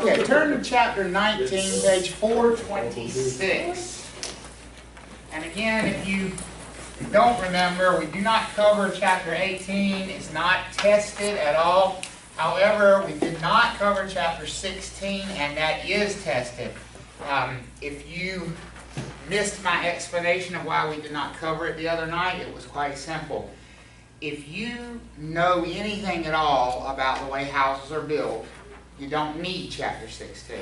Okay, turn to chapter 19, page 426. And again, if you don't remember, we do not cover chapter 18. It's not tested at all. However, we did not cover chapter 16, and that is tested. If you missed my explanation of why we did not cover it the other night, it was quite simple. If you know anything at all about the way houses are built, you don't need chapter 16.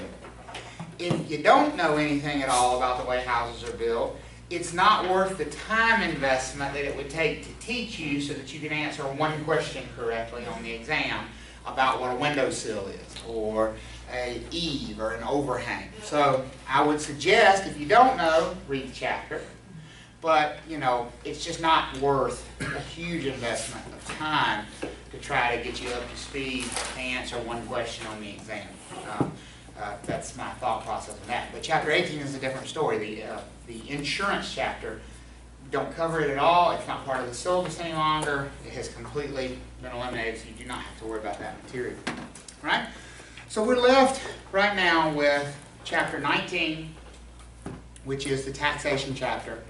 If you don't know anything at all about the way houses are built, it's not worth the time investment that it would take to teach you so that you can answer one question correctly on the exam about what a windowsill is, or a eave, or an overhang. So I would suggest, if you don't know, read the chapter. But, you know, it's just not worth a huge investment of time to try to get you up to speed to answer one question on the exam. That's my thought process on that. But chapter 18 is a different story. The insurance chapter, don't cover it at all. It's not part of the syllabus any longer. It has completely been eliminated, so you do not have to worry about that material. All right? So we're left right now with chapter 19, which is the taxation chapter.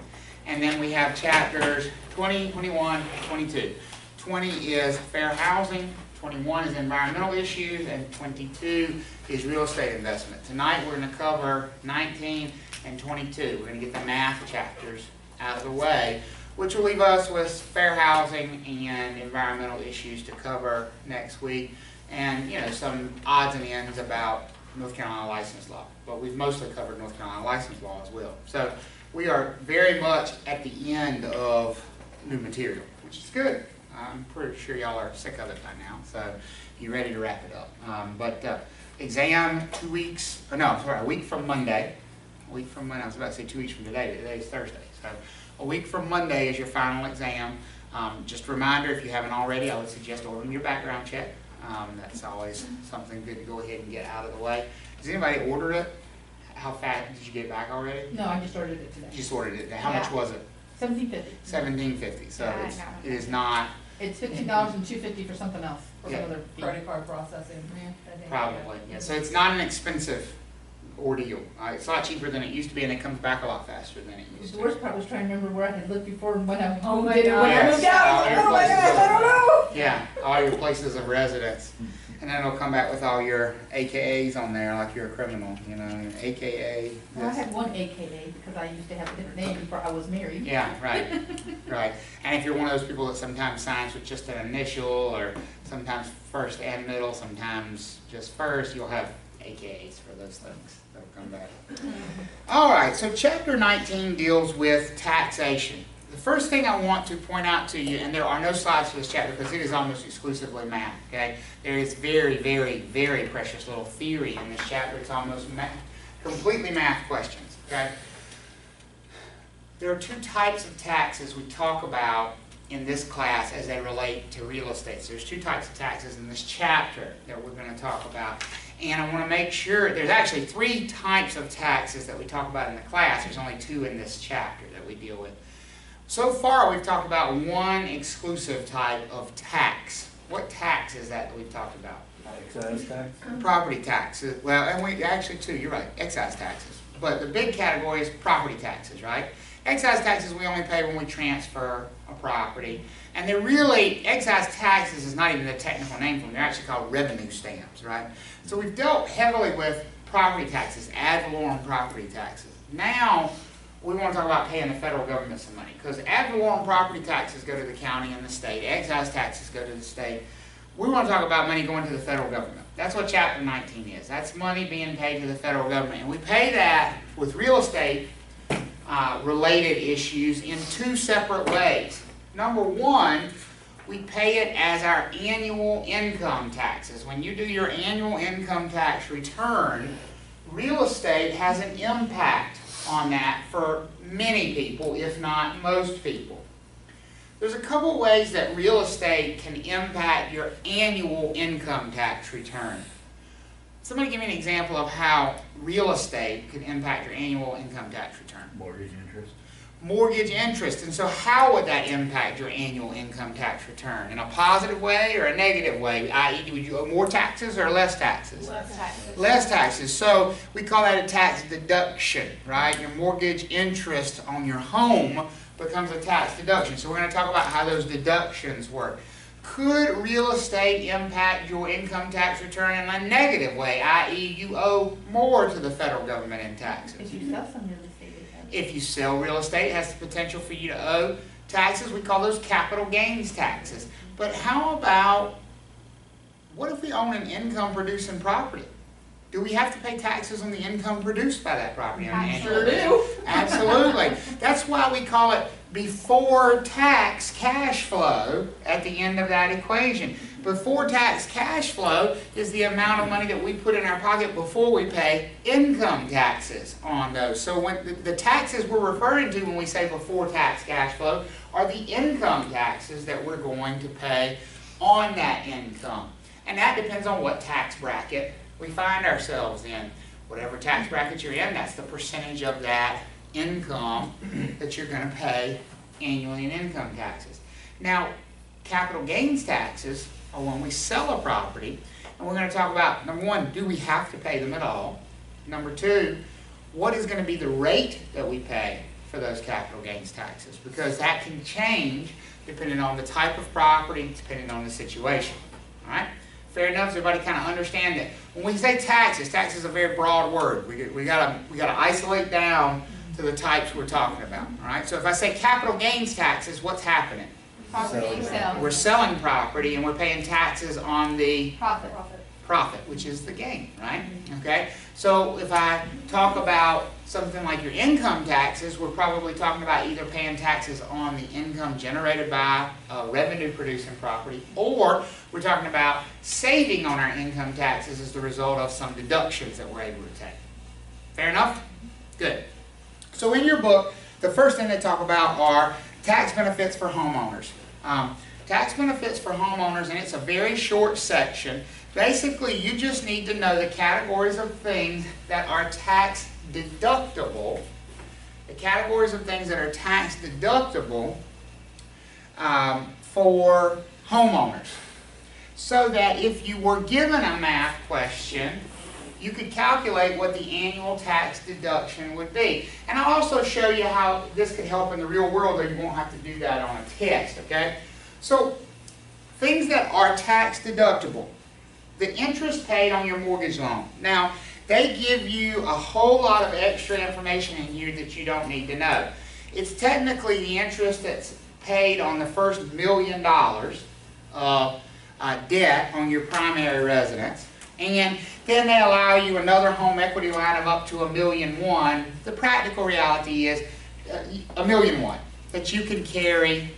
And then we have chapters 20, 21, 22. 20 is fair housing, 21 is environmental issues, and 22 is real estate investment. Tonight we're going to cover 19 and 22. We're going to get the math chapters out of the way, which will leave us with fair housing and environmental issues to cover next week, and, you know, some odds and ends about North Carolina license law. But we've mostly covered North Carolina license law as well. So we are very much at the end of new material, which is good. I'm pretty sure y'all are sick of it by now, so you're ready to wrap it up. Exam 2 weeks, oh no, sorry, a week from Monday. A week from Monday, I was about to say 2 weeks from today, but today's Thursday. So a week from Monday is your final exam. Just a reminder, if you haven't already, I would suggest ordering your background check. That's always something good to go ahead and get out of the way. Does anybody order it? How fast did you get it back already? No, I just ordered it today. You just ordered it. How much was it? $17.50. $17.50. So Yeah, it is not. It's $15 and $2.50 for something else, for some other credit card processing. I think. Probably, yeah. So it's not an expensive ordeal. It's a lot cheaper than it used to be, and it comes back a lot faster than it used to. The worst part was trying to remember where I had looked before and when I moved Oh my in and when I God. moved out. Yes, Oh my gosh, I don't know. Yeah, all your places of residence. And then it'll come back with all your AKAs on there, like you're a criminal, you know, AKA. Well, I had one AKA because I used to have a different name before I was married. Yeah, right, right. And if you're one of those people that sometimes signs with just an initial, or sometimes first and middle, sometimes just first, you'll have AKAs for those things. They'll come back. All right, so chapter 19 deals with taxation. The first thing I want to point out to you, and there are no slides for this chapter because it is almost exclusively math, okay? There is very, very, very precious little theory in this chapter. It's almost completely math questions, okay? There are two types of taxes we talk about in this class as they relate to real estate. So there's two types of taxes in this chapter that we're going to talk about. And I want to make sure, there's actually 3 types of taxes that we talk about in the class. There's only 2 in this chapter that we deal with. So far, we've talked about one exclusive type of tax. What tax is that we've talked about? Excise tax? Property taxes. Well, and we actually 2, you're right, excise taxes. But the big category is property taxes, right? Excise taxes we only pay when we transfer a property. And they're really, excise taxes is not even the technical name for them. They're actually called revenue stamps, right? So we've dealt heavily with property taxes, ad valorem property taxes. Now, we want to talk about paying the federal government some money, because ad valorem property taxes go to the county and the state, excise taxes go to the state. We want to talk about money going to the federal government. That's what chapter 19 is. That's money being paid to the federal government. And we pay that with real estate related issues in 2 separate ways. Number 1, we pay it as our annual income taxes. When you do your annual income tax return, real estate has an impact on that for many people, if not most people. There's a couple ways that real estate can impact your annual income tax return. Somebody give me an example of how real estate could impact your annual income tax return. Mortgage interest. mortgage interest. And so how would that impact your annual income tax return? In a positive way or a negative way? I.e., would you owe more taxes or less taxes? Less taxes. Less taxes. So we call that a tax deduction, right? Your mortgage interest on your home becomes a tax deduction. So we're going to talk about how those deductions work. Could real estate impact your income tax return in a negative way, i.e. you owe more to the federal government in taxes? If you sell some real estate, it has. If you sell real estate, it has the potential for you to owe taxes. We call those capital gains taxes. But how about, what if we own an income producing property? Do we have to pay taxes on the income produced by that property on an annual basis? Sure do. Absolutely. That's why we call it before tax cash flow at the end of that equation. Before tax cash flow is the amount of money that we put in our pocket before we pay income taxes on those. So when the taxes we're referring to when we say before tax cash flow are the income taxes that we're going to pay on that income. And that depends on what tax bracket we find ourselves in. Whatever tax bracket you're in, that's the percentage of that income that you're going to pay annually in income taxes. Now, capital gains taxes are when we sell a property, and we're going to talk about, number one, do we have to pay them at all? Number two, what is going to be the rate that we pay for those capital gains taxes? Because that can change depending on the type of property, depending on the situation. All right? Fair enough? Does everybody kind of understand that? When we say taxes, tax is a very broad word. We gotta isolate down to the types we're talking about. All right. So if I say capital gains taxes, what's happening? Property sale. We're selling property and we're paying taxes on the Profit. which is the gain, right? Okay. So if I talk about something like your income taxes, we're probably talking about either paying taxes on the income generated by a revenue-producing property, or we're talking about saving on our income taxes as the result of some deductions that we're able to take. Fair enough? Good. So in your book, the first thing they talk about are tax benefits for homeowners. Tax benefits for homeowners, and it's a very short section. Basically, you just need to know the categories of things that are tax deductible, the categories of things that are tax deductible for homeowners. So that if you were given a math question, you could calculate what the annual tax deduction would be. And I'll also show you how this could help in the real world, though you won't have to do that on a test, okay? So, things that are tax deductible. The interest paid on your mortgage loan. Now, they give you a whole lot of extra information in here that you don't need to know. It's technically the interest that's paid on the first $1 million of debt on your primary residence. And then they allow you another home equity line of up to $1.1 million. The practical reality is $1.1 million that you can carry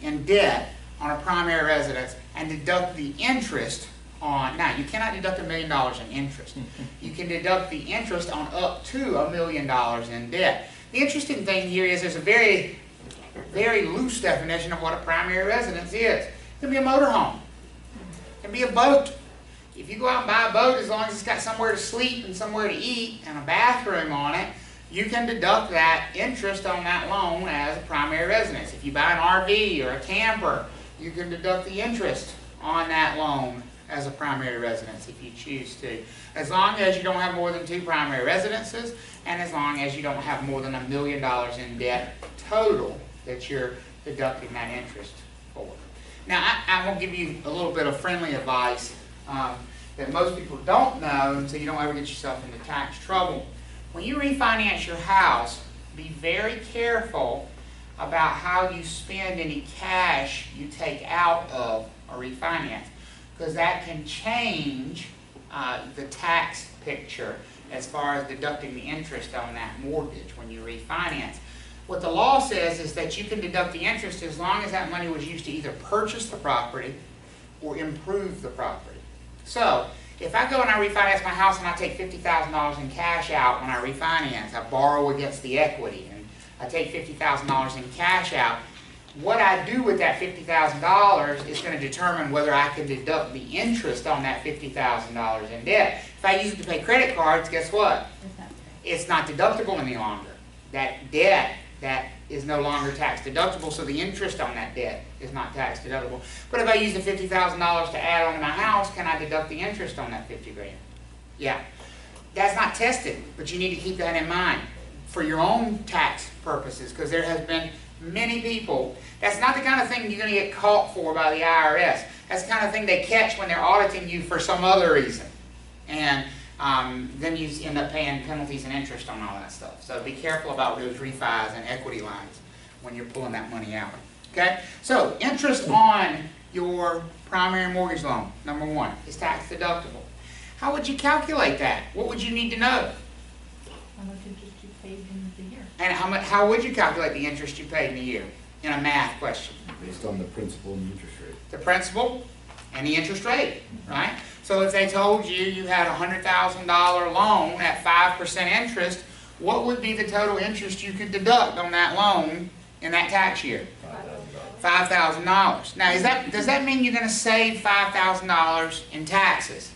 in debt on a primary residence and deduct the interest on. Now, you cannot deduct $1 million in interest. You can deduct the interest on up to $1 million in debt. The interesting thing here is there's a very, very loose definition of what a primary residence is. It can be a motorhome. It can be a boat. If you go out and buy a boat, as long as it's got somewhere to sleep and somewhere to eat and a bathroom on it, you can deduct that interest on that loan as a primary residence. If you buy an RV or a camper, you can deduct the interest on that loan as a primary residence if you choose to. As long as you don't have more than 2 primary residences, and as long as you don't have more than $1 million in debt total that you're deducting that interest for. Now, I will give you a little bit of friendly advice that most people don't know, so you don't ever get yourself into tax trouble. When you refinance your house, be very careful about how you spend any cash you take out of a refinance, because that can change the tax picture as far as deducting the interest on that mortgage when you refinance. What the law says is that you can deduct the interest as long as that money was used to either purchase the property or improve the property. So, if I go and I refinance my house and I take $50,000 in cash out when I refinance, I borrow against the equity, and I take $50,000 in cash out, what I do with that $50,000 is going to determine whether I can deduct the interest on that $50,000 in debt. If I use it to pay credit cards, guess what? It's not deductible any longer. That debt that is no longer tax deductible, so the interest on that debt is not tax deductible. But if I use the $50,000 to add on to my house, can I deduct the interest on that 50 grand? Yeah. That's not tested, but you need to keep that in mind for your own tax purposes, because there has been many people. That's not the kind of thing you're going to get caught for by the IRS. That's the kind of thing they catch when they're auditing you for some other reason. And then you end up paying penalties and interest on all that stuff. So be careful about those refis and equity lines when you're pulling that money out. Okay? So interest on your primary mortgage loan, number one, is tax deductible. How would you calculate that? What would you need to know? How much interest you paid in the year? And how would you calculate the interest you paid in a year in a math question? Based on the principal and interest rate. The principal and the interest rate, right? So if they told you you had a $100,000 loan at 5% interest, what would be the total interest you could deduct on that loan in that tax year? $5,000. Now, does that mean you're going to save $5,000 in taxes?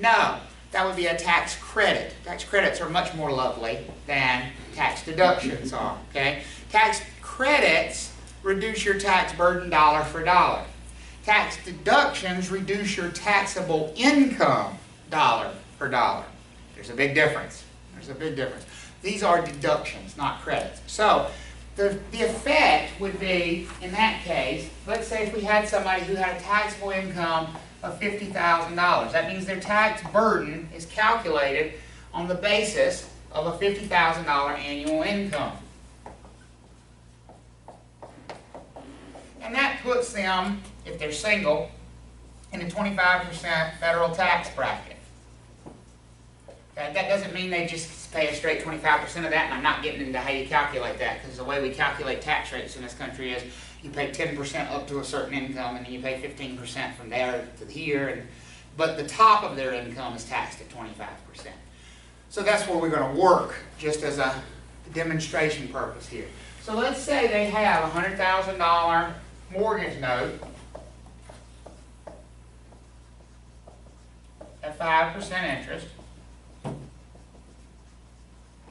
No, that would be a tax credit. Tax credits are much more lovely than tax deductions are, okay? Tax credits reduce your tax burden dollar for dollar. Tax deductions reduce your taxable income dollar for dollar. There's a big difference. There's a big difference. These are deductions, not credits. So the effect would be, in that case, let's say if we had somebody who had a taxable income of $50,000. That means their tax burden is calculated on the basis of a $50,000 annual income. And that puts them, if they're single, in a 25% federal tax bracket. Okay, that doesn't mean they just pay a straight 25% of that, and I'm not getting into how you calculate that, because the way we calculate tax rates in this country is you pay 10% up to a certain income, and then you pay 15% from there to here, but the top of their income is taxed at 25%. So that's where we're going to work, just as a demonstration purpose here. So let's say they have a $100,000 mortgage note at 5% interest,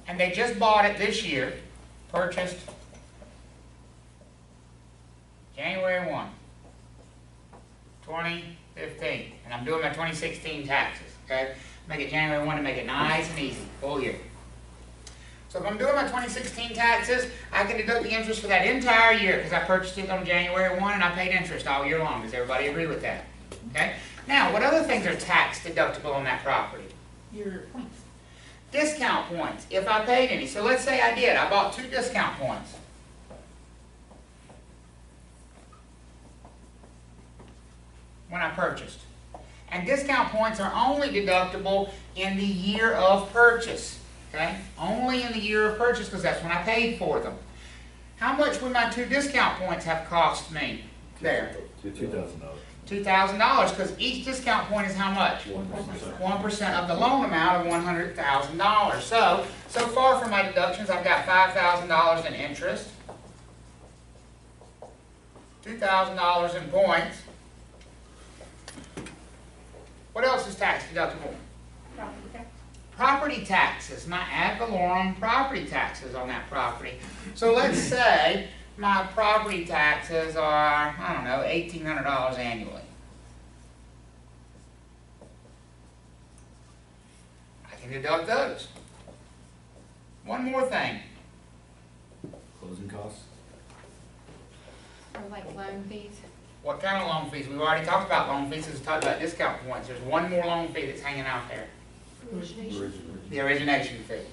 and they just bought it this year, purchased January 1, 2015, and I'm doing my 2016 taxes, okay? Make it January 1 to make it nice and easy, full year. So if I'm doing my 2016 taxes, I can deduct the interest for that entire year because I purchased it on January 1 and I paid interest all year long. Does everybody agree with that? Okay? Now, what other things are tax deductible on that property? Your points. Discount points, if I paid any. So let's say I did. I bought 2 discount points. When I purchased. And discount points are only deductible in the year of purchase. Okay? Only in the year of purchase because that's when I paid for them. How much would my 2 discount points have cost me there? $2,000. $2,000 because each discount point is how much? 1% of the loan amount of $100,000. So far from my deductions, I've got $5,000 in interest, $2,000 in points. What else is tax deductible? Property taxes, my ad valorem property taxes on that property. So let's say my property taxes are, I don't know, $1,800 annually. I can deduct those. One more thing. Closing costs? Or like loan fees. What kind of loan fees? We've already talked about loan fees. We've talked about discount points. There's one more loan fee that's hanging out there. The origination fee.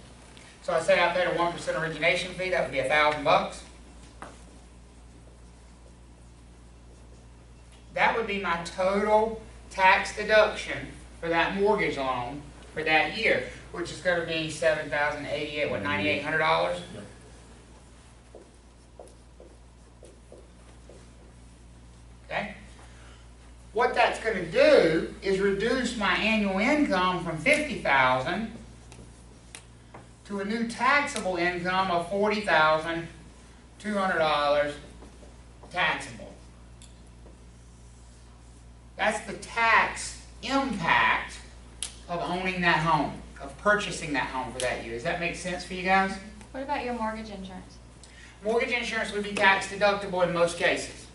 So I say I paid a 1% origination fee. That would be $1,000. That would be my total tax deduction for that mortgage loan for that year, which is going to be $7,088, what, $9,800? Okay? What that's going to do is reduce my annual income from $50,000 to a new taxable income of $40,200 taxable. That's the tax impact of owning that home, of purchasing that home for that year. Does that make sense for you guys? What about your mortgage insurance? Mortgage insurance would be tax deductible in most cases.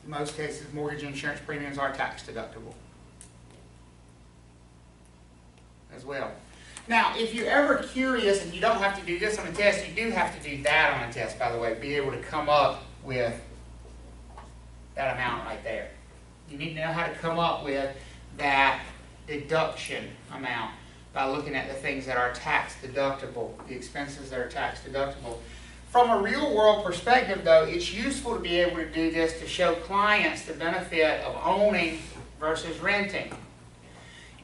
In most cases, mortgage insurance premiums are tax deductible as well. Now, if you're ever curious, and you don't have to do this on a test, you do have to do that on a test, by the way, be able to come up with that amount right there. You need to know how to come up with that deduction amount by looking at the things that are tax deductible, the expenses that are tax deductible. From a real world perspective though, it's useful to be able to do this to show clients the benefit of owning versus renting.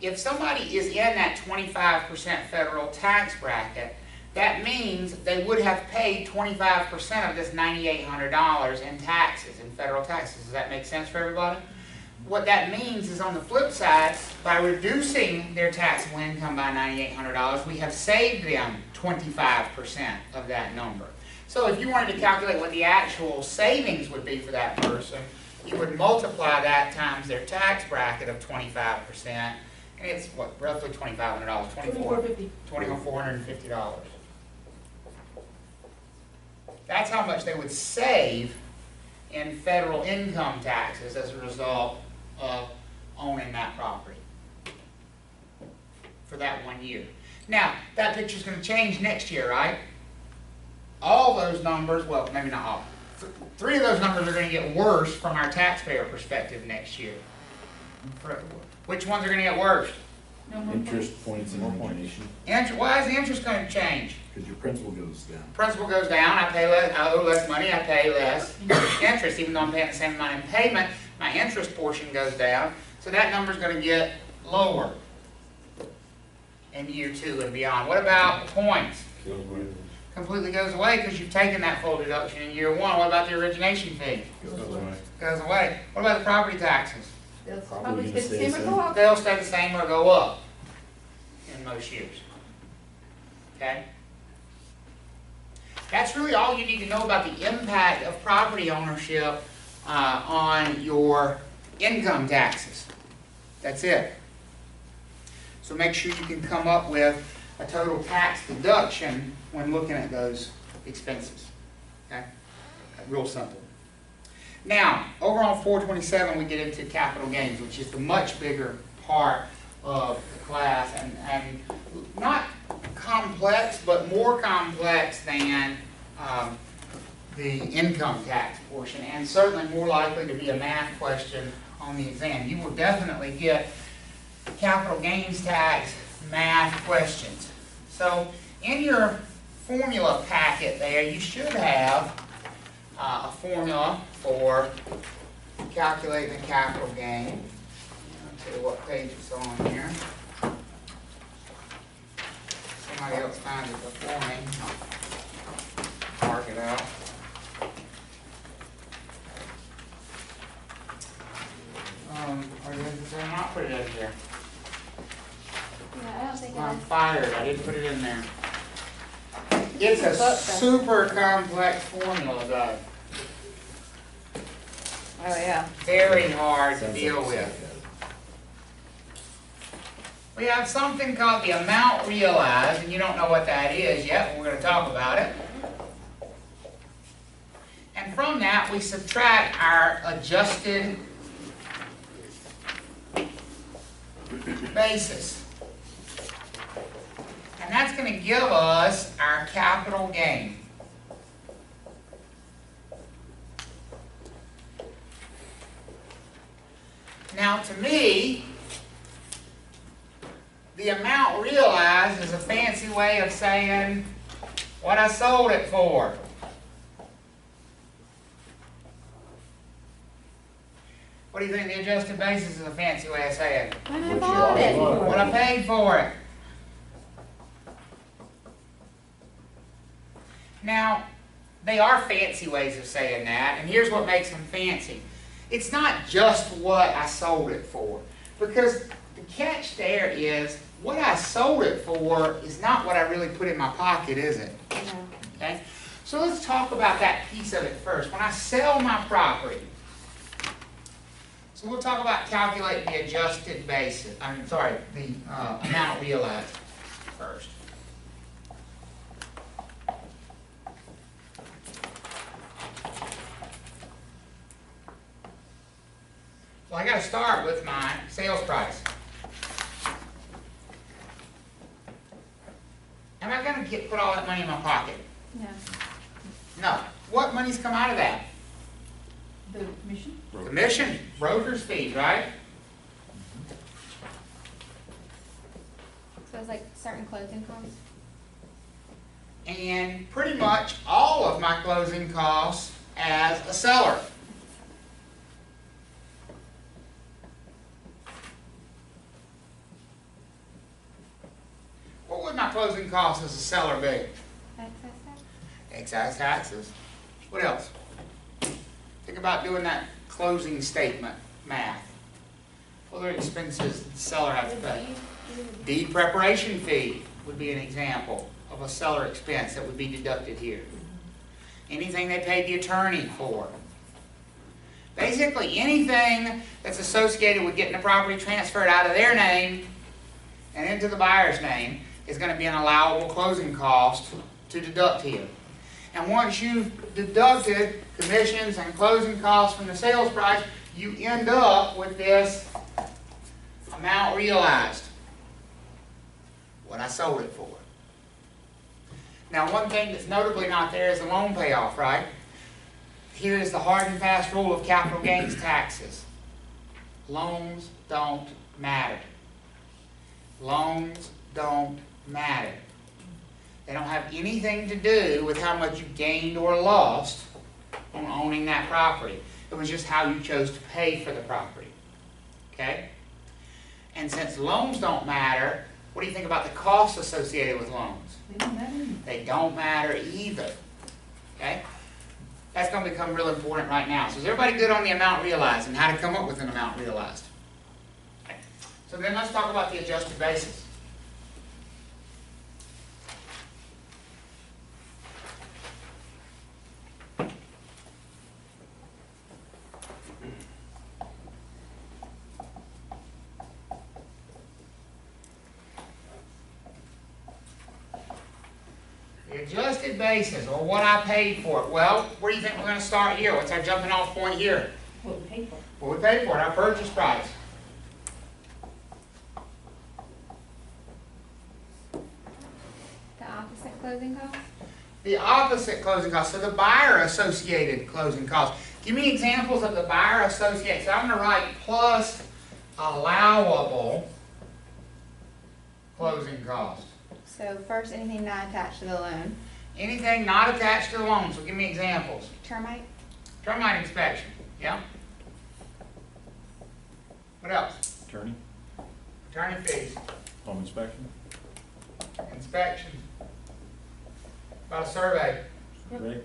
If somebody is in that 25% federal tax bracket, that means they would have paid 25% of this $9,800 in taxes, in federal taxes. Does that make sense for everybody? What that means is, on the flip side, by reducing their taxable income by $9,800, we have saved them 25% of that number. So if you wanted to calculate what the actual savings would be for that person, you would multiply that times their tax bracket of 25%, and it's what, roughly $2,500, $2,450. That's how much they would save in federal income taxes as a result of owning that property for that 1 year. Now, that picture's going to change next year, right? All those numbers, well, maybe not all. Three of those numbers are going to get worse from our taxpayer perspective next year. Which ones are going to get worse? Interest, points, and origination. Why is the interest going to change? Because your principal goes down. Principal goes down, I pay less, I owe less money, I pay less interest, even though I'm paying the same amount in payment, my interest portion goes down, so that number's going to get lower in year 2 and beyond. What about the points? Completely goes away because you've taken that full deduction in year 1. What about the origination fee? Goes away. What about the property taxes? They'll Probably probably gonna stay the stay same the or go up. They'll stay the same or go up in most years. Okay? That's really all you need to know about the impact of property ownership on your income taxes. That's it. So make sure you can come up with a total tax deduction when looking at those expenses. Okay? Real simple. Now, over on 427 we get into capital gains, which is the much bigger part of the class, and not complex, but more complex than the income tax portion, and certainly more likely to be a math question on the exam. You will definitely get capital gains tax math questions. So in your formula packet there, you should have a formula for calculating the capital gain. I'll tell you what page it's on here. Somebody else finds it before me. I'll mark it out. Or did I not put it in here? Yeah, I don't think I'm it fired. I didn't put it in there. It's a super complex formula, though. Oh, yeah. Very hard to Sounds deal like with. We have something called the amount realized, and you don't know what that is yet, but we're going to talk about it. And from that, we subtract our adjusted basis. And that's going to give us our capital gain. Now, to me, the amount realized is a fancy way of saying what I sold it for. What do you think the adjusted basis is a fancy way of saying? When I bought it. What I paid for it. Now, they are fancy ways of saying that, and here's what makes them fancy. It's not just what I sold it for, because the catch there is what I sold it for is not what I really put in my pocket, is it? No. Okay? So let's talk about that piece of it first. When I sell my property, so we'll talk about calculating the adjusted basis, the amount realized first. Well, I gotta start with my sales price. Am I gonna put all that money in my pocket? No. No. What money's come out of that? The commission? Commission, broker's fees, right? So it's like certain closing costs? And pretty much all of my closing costs as a seller. What would my closing costs as a seller be? Excess tax? Excise taxes. What else? Think about doing that closing statement math. What other expenses the seller has to pay? Deed preparation fee would be an example of a seller expense that would be deducted here. Anything they paid the attorney for. Basically anything that's associated with getting the property transferred out of their name and into the buyer's name is going to be an allowable closing cost to deduct here. And once you've deducted commissions and closing costs from the sales price, you end up with this amount realized. What I sold it for. Now, one thing that's notably not there is the loan payoff, right? Here is the hard and fast rule of capital gains taxes. Loans don't matter. Loans don't matter. They don't have anything to do with how much you gained or lost on owning that property. It was just how you chose to pay for the property. Okay? And since loans don't matter, what do you think about the costs associated with loans? They don't matter. They don't matter either. Okay? That's going to become real important right now. So is everybody good on the amount realized and how to come up with an amount realized? Okay. So then let's talk about the adjusted basis. The adjusted basis, or what I paid for it. Well, where do you think we're going to start here? What's our jumping off point here? What we pay for. What we paid for it, our purchase price. The opposite closing cost? The opposite closing cost, so the buyer associated closing costs. Give me examples of the buyer associated. So I'm going to write plus allowable closing cost. So first, anything not attached to the loan. Anything not attached to the loan, so give me examples. Termite? Termite inspection, yeah? What else? Attorney, Attorney fees, home inspection, inspection. About a survey, right?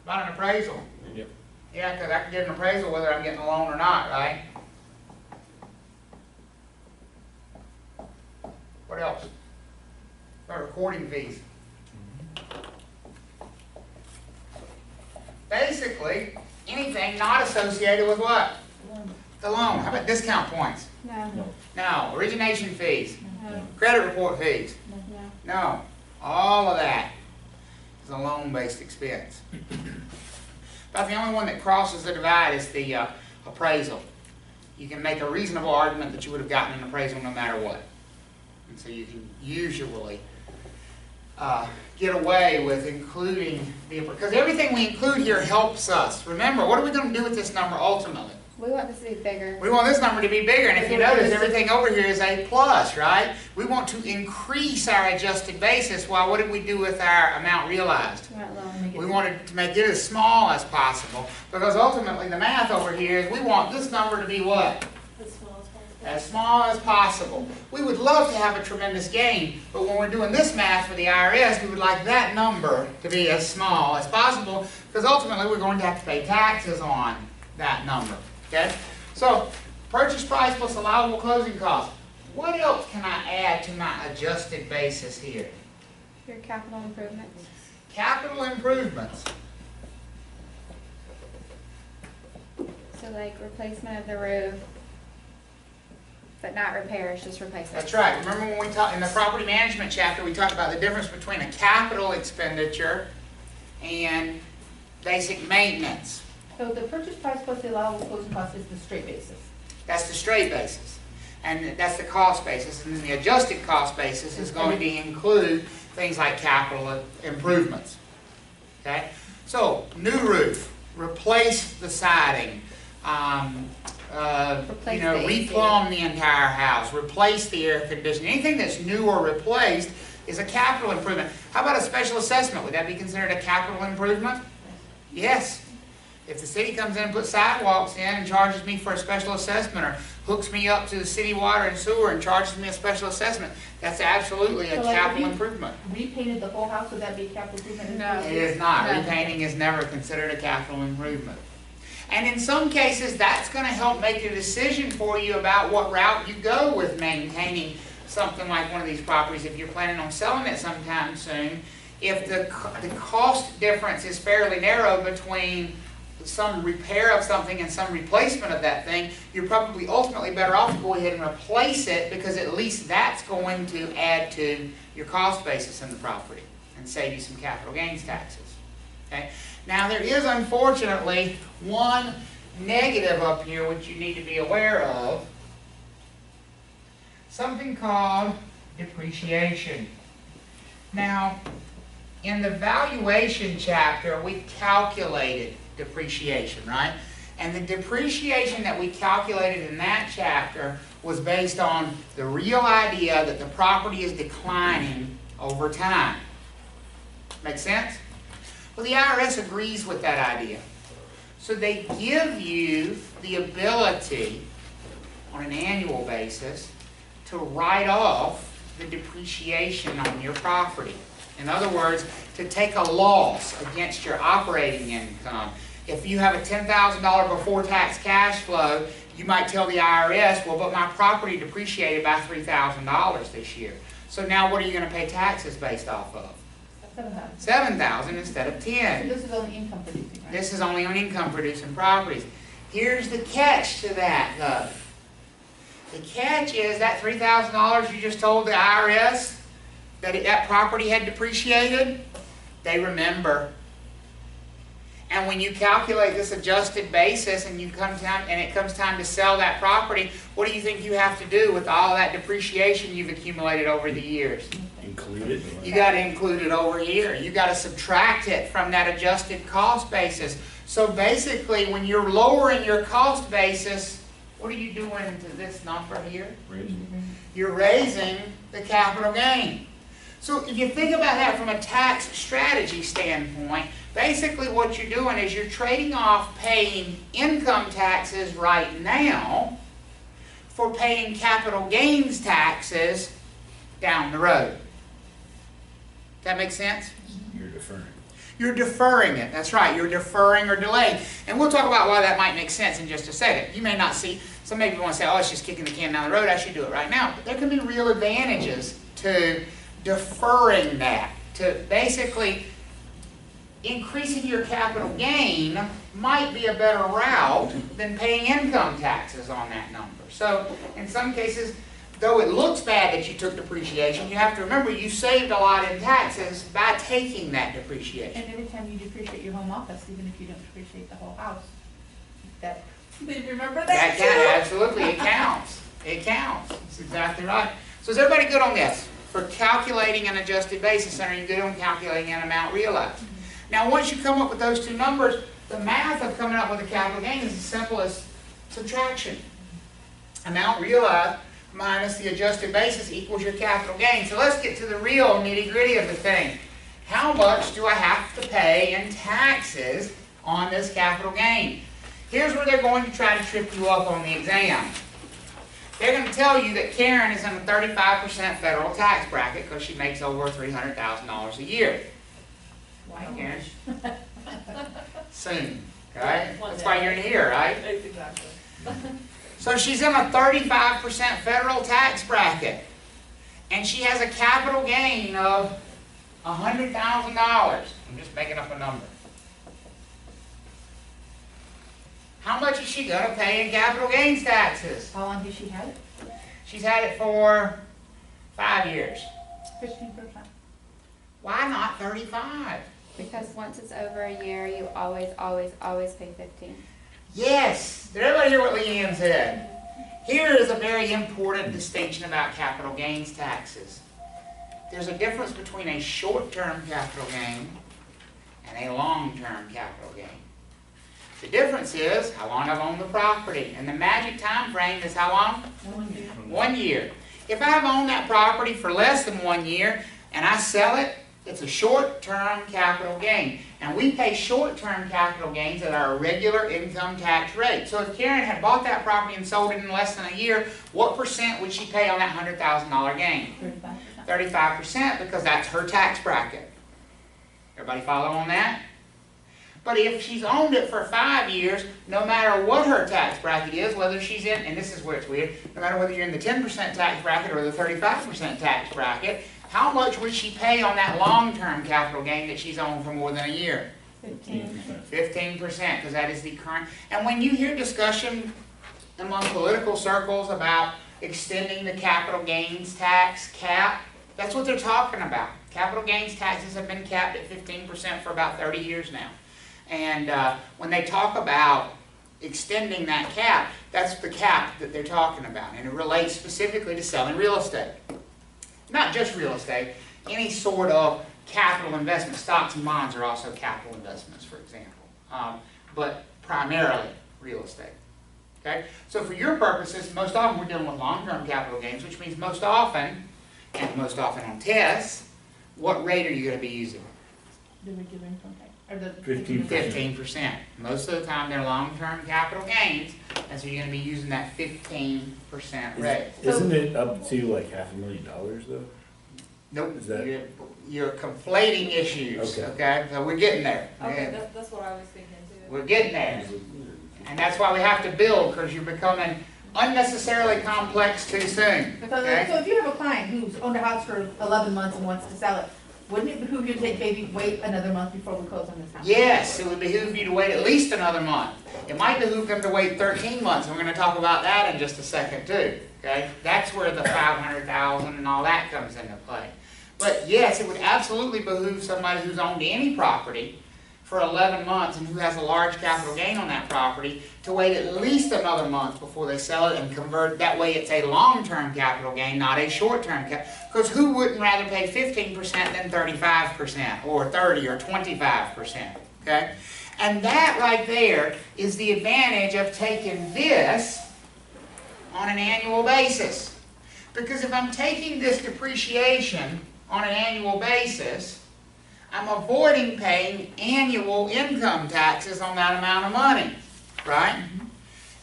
about an appraisal. Yep. Yeah, because I can get an appraisal whether I'm getting a loan or not, right? What else? About recording fees. Basically, anything not associated with what? The loan. How about discount points? No. No. No. Origination fees. No. Credit report fees. No. No. All of that is a loan-based expense. About the only one that crosses the divide is the appraisal. You can make a reasonable argument that you would have gotten an appraisal no matter what. And so you can usually get away with including the, because everything we include here helps us. Remember, what are we going to do with this number ultimately? We want this to be bigger. We want this number to be bigger, and if you notice, everything over here is a plus, right? We want to increase our adjusted basis, while what did we do with our amount realized? We want loan. We wanted to make it as small as possible, because ultimately the math over here is we want this number to be what? As small as possible. We would love to have a tremendous gain, but when we're doing this math for the IRS, we would like that number to be as small as possible, because ultimately we're going to have to pay taxes on that number. Okay? So, purchase price plus allowable closing costs. What else can I add to my adjusted basis here? Your capital improvements. Capital improvements. So like replacement of the roof, but not repairs, just replacement. That's right. Remember when we talked in the property management chapter, we talked about the difference between a capital expenditure and basic maintenance. So the purchase price plus the allowable closing cost is the straight basis. That's the straight basis. And that's the cost basis. And then the adjusted cost basis is going to include things like capital improvements. Okay? So, new roof, replace the siding, Replace the AC. replumb the entire house, replace the air conditioning. Anything that's new or replaced is a capital improvement. How about a special assessment? Would that be considered a capital improvement? Yes. If the city comes in and puts sidewalks in and charges me for a special assessment, or hooks me up to the city water and sewer and charges me a special assessment, that's absolutely a So like capital if improvement. Repainted the whole house, would that be a capital improvement? No. It is not. No. Repainting is never considered a capital improvement. And in some cases, that's going to help make a decision for you about what route you go with maintaining something like one of these properties. If you're planning on selling it sometime soon, if the cost difference is fairly narrow between some repair of something and some replacement of that thing, you're probably ultimately better off to go ahead and replace it, because at least that's going to add to your cost basis in the property and save you some capital gains taxes. Okay? Now there is unfortunately one negative up here which you need to be aware of. Something called depreciation. Now, in the valuation chapter, we calculated depreciation, right? And the depreciation that we calculated in that chapter was based on the real idea that the property is declining over time. Make sense? Well, the IRS agrees with that idea. So they give you the ability on an annual basis to write off the depreciation on your property. In other words, to take a loss against your operating income. If you have a $10,000 before tax cash flow, you might tell the IRS, well, but my property depreciated by $3,000 this year. So now what are you going to pay taxes based off of? $7,000 instead of $10,000. So this is only income producing, right? This is only on income producing properties. Here's the catch to that, though. The catch is that $3,000 you just told the IRS that that property had depreciated, they remember. And when you calculate this adjusted basis and it comes time to sell that property, what do you think you have to do with all that depreciation you've accumulated over the years? Include it. You got to include it over here. You got to subtract it from that adjusted cost basis. So basically, when you're lowering your cost basis, what are you doing to this number here? You're raising the capital gain. So if you think about that from a tax strategy standpoint, basically what you're doing is you're trading off paying income taxes right now for paying capital gains taxes down the road. That make sense? You're deferring. You're deferring it. That's right. You're deferring or delaying. And we'll talk about why that might make sense in just a second. You may not see, some people want to say, oh, it's just kicking the can down the road. I should do it right now. But there can be real advantages to deferring that, to basically increasing your capital gain might be a better route than paying income taxes on that number. So in some cases, though it looks bad that you took depreciation, you have to remember you saved a lot in taxes by taking that depreciation. And every time you depreciate your home office, even if you don't depreciate the whole house, that, remember that too? Absolutely, it counts. It counts. That's exactly right. So is everybody good on this? For calculating an adjusted basis, and are you good on calculating an amount realized? Now, once you come up with those two numbers, the math of coming up with a capital gain is as simple as subtraction. Amount realized minus the adjusted basis equals your capital gain. So let's get to the real nitty-gritty of the thing. How much do I have to pay in taxes on this capital gain? Here's where they're going to try to trip you up on the exam. They're going to tell you that Karen is in a 35% federal tax bracket because she makes over $300,000 a year. Why, Karen? Soon. Okay? That's why you're in here, right? Exactly. So she's in a 35% federal tax bracket. And she has a capital gain of $100,000. I'm just making up a number. How much is she going to pay in capital gains taxes? How long has she had it? She's had it for 5 years. 15%. Why not 35? Because once it's over a year, you always, always, always pay 15. Yes, did everybody hear what Leanne said? Here is a very important distinction about capital gains taxes. There's a difference between a short-term capital gain and a long-term capital gain. The difference is how long I've owned the property, and the magic time frame is how long? 1 year. 1 year. If I've owned that property for less than 1 year and I sell it, it's a short-term capital gain. And we pay short-term capital gains at our regular income tax rate. So if Karen had bought that property and sold it in less than a year, what percent would she pay on that $100,000 gain? 35%. 35%, because that's her tax bracket. Everybody follow on that? But if she's owned it for 5 years, no matter what her tax bracket is, whether she's in, and this is where it's weird, no matter whether you're in the 10% tax bracket or the 35% tax bracket, how much would she pay on that long-term capital gain that she's owned for more than a year? 15. 15%, because that is the current. And when you hear discussion among political circles about extending the capital gains tax cap, that's what they're talking about. Capital gains taxes have been capped at 15% for about 30 years now. And when they talk about extending that cap, that's the cap that they're talking about. And it relates specifically to selling real estate. Not just real estate, any sort of capital investment. Stocks and bonds are also capital investments, for example. But primarily real estate. Okay? So for your purposes, most often we're dealing with long-term capital gains, which means most often, and most often on tests, what rate are you going to be using? The regular income tax, or the 15%. 15%. Most of the time they're long-term capital gains, and so you're going to be using that 15% rate. Isn't it up to like $500,000 though? Nope, Is that- you're conflating issues, Okay. okay? So we're getting there. Okay, that's what I was thinking too. We're getting there. And that's why we have to build, because you're becoming unnecessarily complex too soon, So okay? if you have a client who's owned a house for 11 months and wants to sell it, wouldn't it behoove you to maybe wait another month before we close on this house? Yes, it would behoove you to wait at least another month. It might behoove them to wait 13 months, and we're going to talk about that in just a second too, okay? That's where the 500,000 and all that comes into play. But yes, it would absolutely behoove somebody who's owned any property for 11 months and who has a large capital gain on that property to wait at least another month before they sell it and convert. That way it's a long-term capital gain, not a short-term capital. Because who wouldn't rather pay 15% than 35% or 30 or 25%, okay? And that right there is the advantage of taking this on an annual basis. Because if I'm taking this depreciation on an annual basis, I'm avoiding paying annual income taxes on that amount of money, right?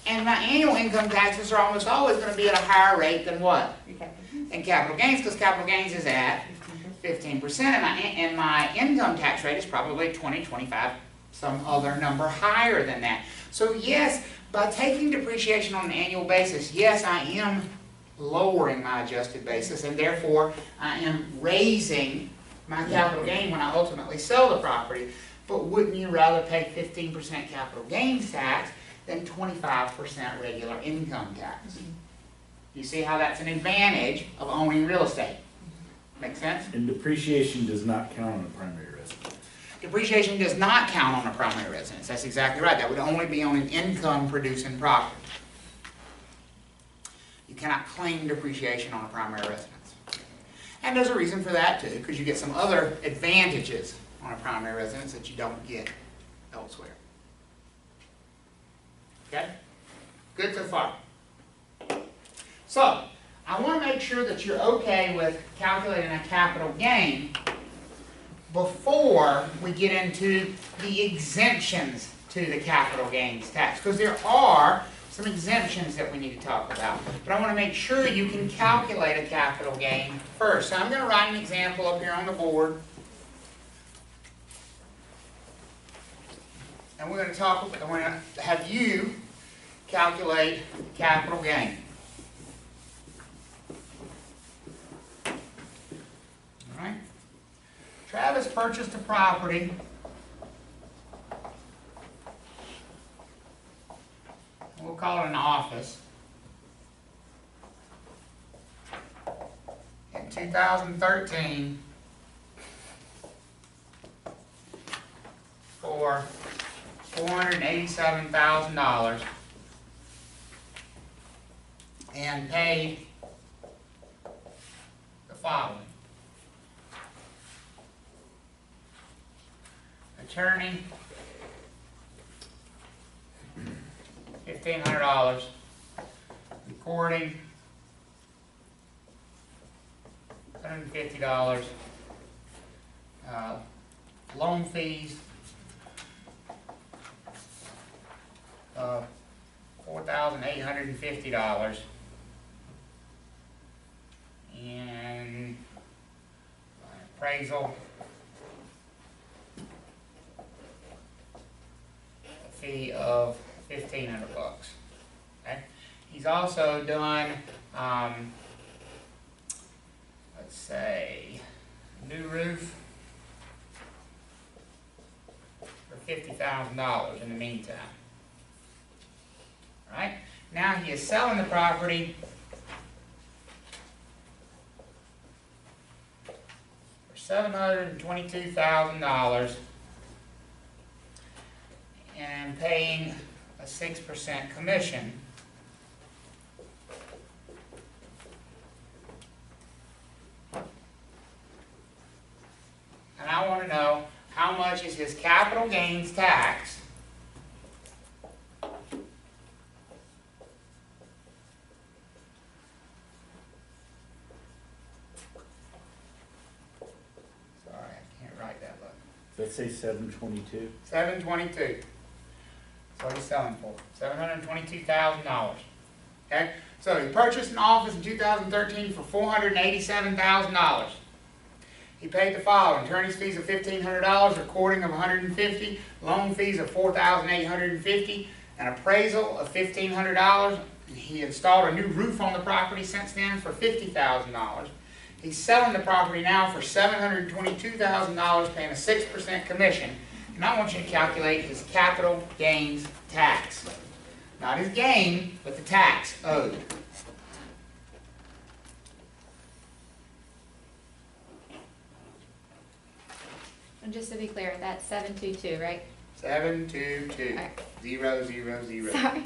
And my annual income taxes are almost always going to be at a higher rate than what? Than capital gains, because capital gains is at 15%, and my income tax rate is probably 20, 25, some other number higher than that. So yes, by taking depreciation on an annual basis, yes, I am lowering my adjusted basis, and therefore I am raising my capital gain when I ultimately sell the property. But wouldn't you rather pay 15% capital gains tax than 25% regular income tax? You see how that's an advantage of owning real estate? Make sense? And depreciation does not count on a primary residence. Depreciation does not count on a primary residence. That's exactly right. That would only be on an income-producing property. You cannot claim depreciation on a primary residence. And there's a reason for that too, because you get some other advantages on a primary residence that you don't get elsewhere. Okay? Good so far? So, I want to make sure that you're okay with calculating a capital gain before we get into the exemptions to the capital gains tax, because there are some exemptions that we need to talk about. But I want to make sure you can calculate a capital gain first. So I'm going to write an example up here on the board. And we're going to have you calculate capital gain. All right? Travis purchased a property we'll call it an office, in 2013 for $487,000 and paid the following. Attorney, $1,500. Recording, $150. Loan fees, $4,850. And appraisal, a fee of $1,500. Okay. He's also done, let's say, new roof for $50,000 in the meantime. All right. Now he is selling the property for $722,000 and paying a 6% commission. And I want to know how much is his capital gains tax Let's say 722. 722. That's what he's selling for. $722,000. Okay? So he purchased an office in 2013 for $487,000. He paid the following: attorney's fees of $1,500, recording of $150, loan fees of $4,850, an appraisal of $1,500. He installed a new roof on the property since then for $50,000. He's selling the property now for $722,000, paying a 6% commission. And I want you to calculate his capital gains tax. Not his gain, but the tax owed. And just to be clear, that's 722, right? 722. Right. 000. Sorry.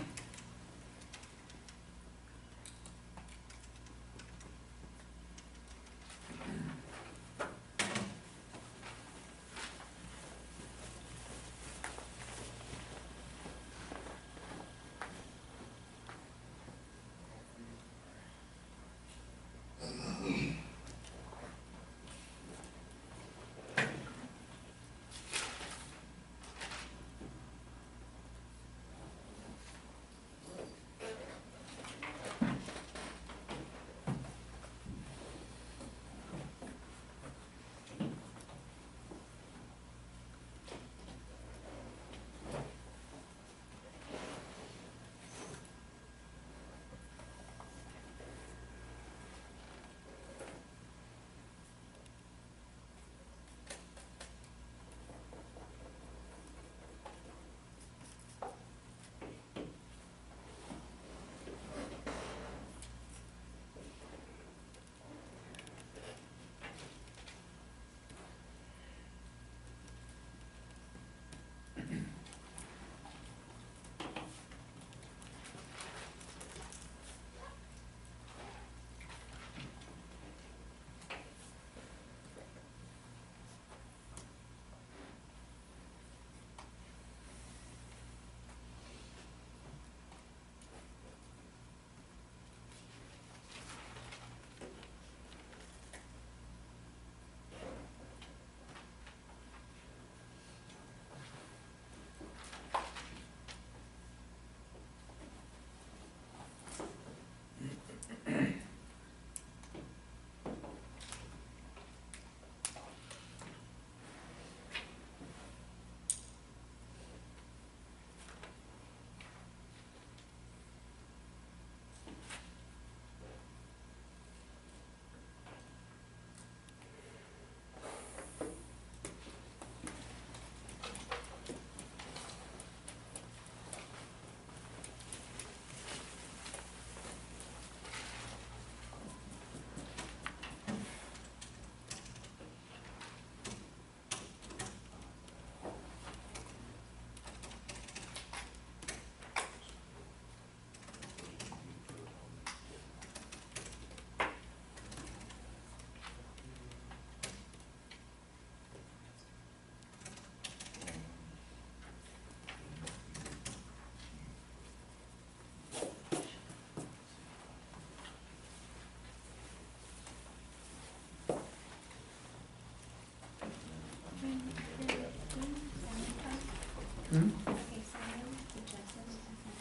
Hmm? Okay, so adjusted,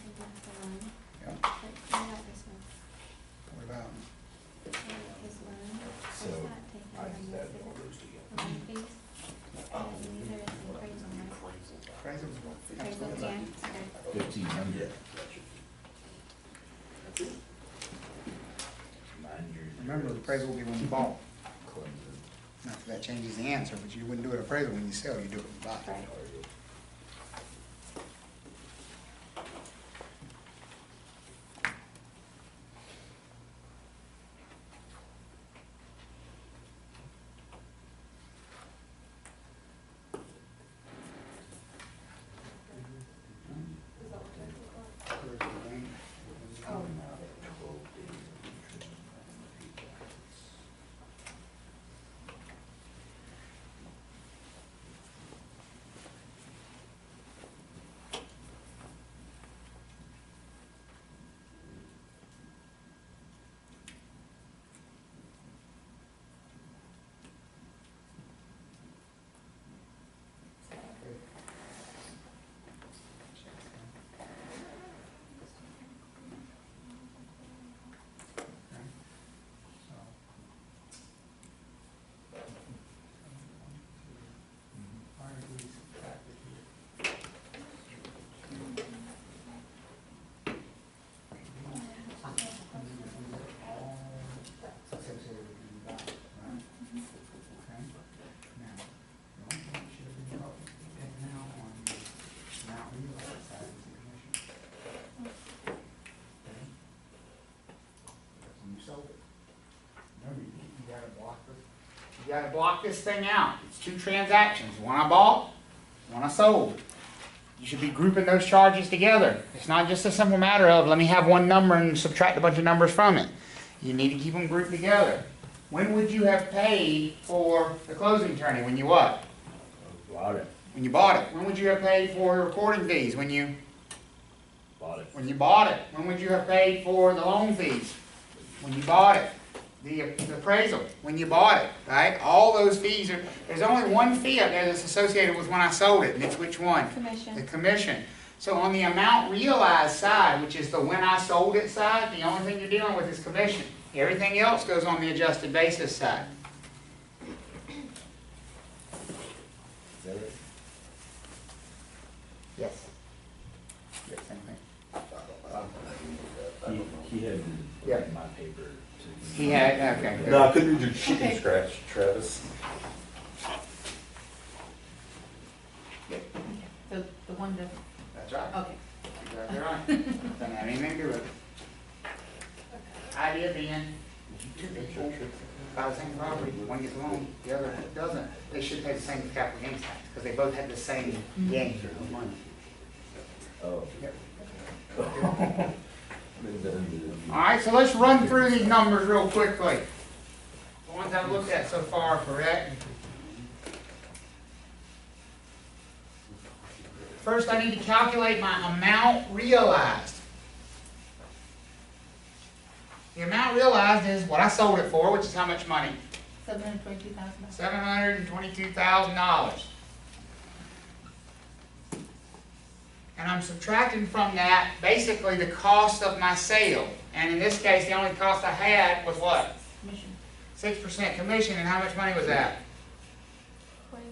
against the loan. Yeah. But what about this one? What about? His loan, So, that's not taken I from just this, added all is those it? together. The loan fees? And these are the appraisal, right? Appraisals? Appraisal, yeah, okay. 1,500. Remember, the appraisal will be when you bought. Clemson. Not that that changes the answer, but you wouldn't do an appraisal when you sell, you do it when you buy. Right. You gotta block this thing out. It's two transactions, one I bought, one I sold. You should be grouping those charges together. It's not just a simple matter of, let me have one number and subtract a bunch of numbers from it. You need to keep them grouped together. When would you have paid for the closing attorney? When you what? Bought it. When you bought it. When would you have paid for your recording fees? When you Bought it. bought it. When would you have paid for the loan fees? When you bought it. The appraisal, when you bought it, right? All those fees are, there's only one fee up there that's associated with when I sold it, and it's which one? The Commission. commission. So on the amount realized side, which is the when I sold it side, the only thing you're dealing with is commission. Everything else goes on the adjusted basis side. Is that it? Yes. Yes, same thing. He had to Yeah. look at my paper. He had, okay. good. No, I couldn't read your sheet Okay. from scratch, Travis. So the one to, That's right. okay. Exactly right. Doesn't have anything to do with it. Idea being, two people buy the same property, one gets a loan, the other doesn't. They should pay the same capital gains tax, because they both had the same gain of money. Oh. Yep. Been done to- All right, so let's run through these numbers real quickly. The ones I've looked at so far, correct? First, I need to calculate my amount realized. The amount realized is what I sold it for, which is how much money? $722,000. $722,000. And I'm subtracting from that basically the cost of my sale. And in this case, the only cost I had was what? Commission. 6% commission, and how much money was that?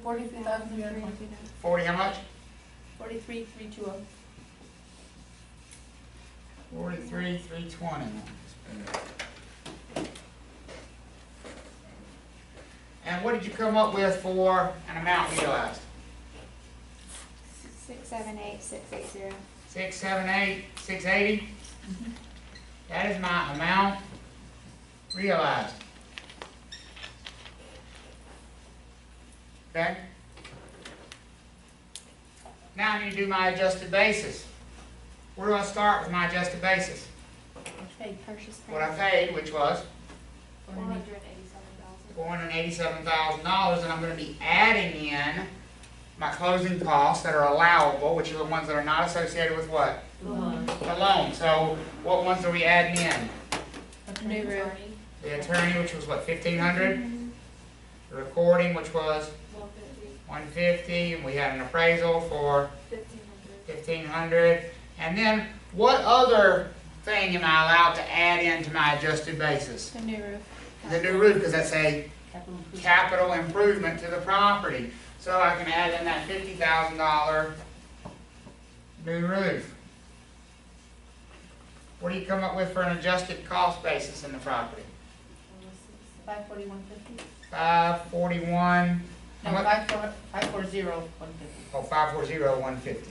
43,320. 40, how much? 43,320. 43,320. And what did you come up with for an amount realized? 678,680. 678, 680? That is my amount realized. Okay? Now I need to do my adjusted basis. Where do I start with my adjusted basis? Okay. Purchase What I price. paid, which was $487,000. $487,000, and I'm going to be adding in my closing costs that are allowable, which are the ones that are not associated with what? The loan. So what ones are we adding in? New roof. The attorney, which was what, $1,500? The recording, which was $150. $150, and we had an appraisal for $1,500. 1,500. And then what other thing am I allowed to add into my adjusted basis? The new roof. The new roof, because that's a Capital improvement. capital improvement to the property. So I can add in that $50,000 new roof. What do you come up with for an adjusted cost basis in the property? 541.50. 541. No, 540.150. Oh, 540,150. Does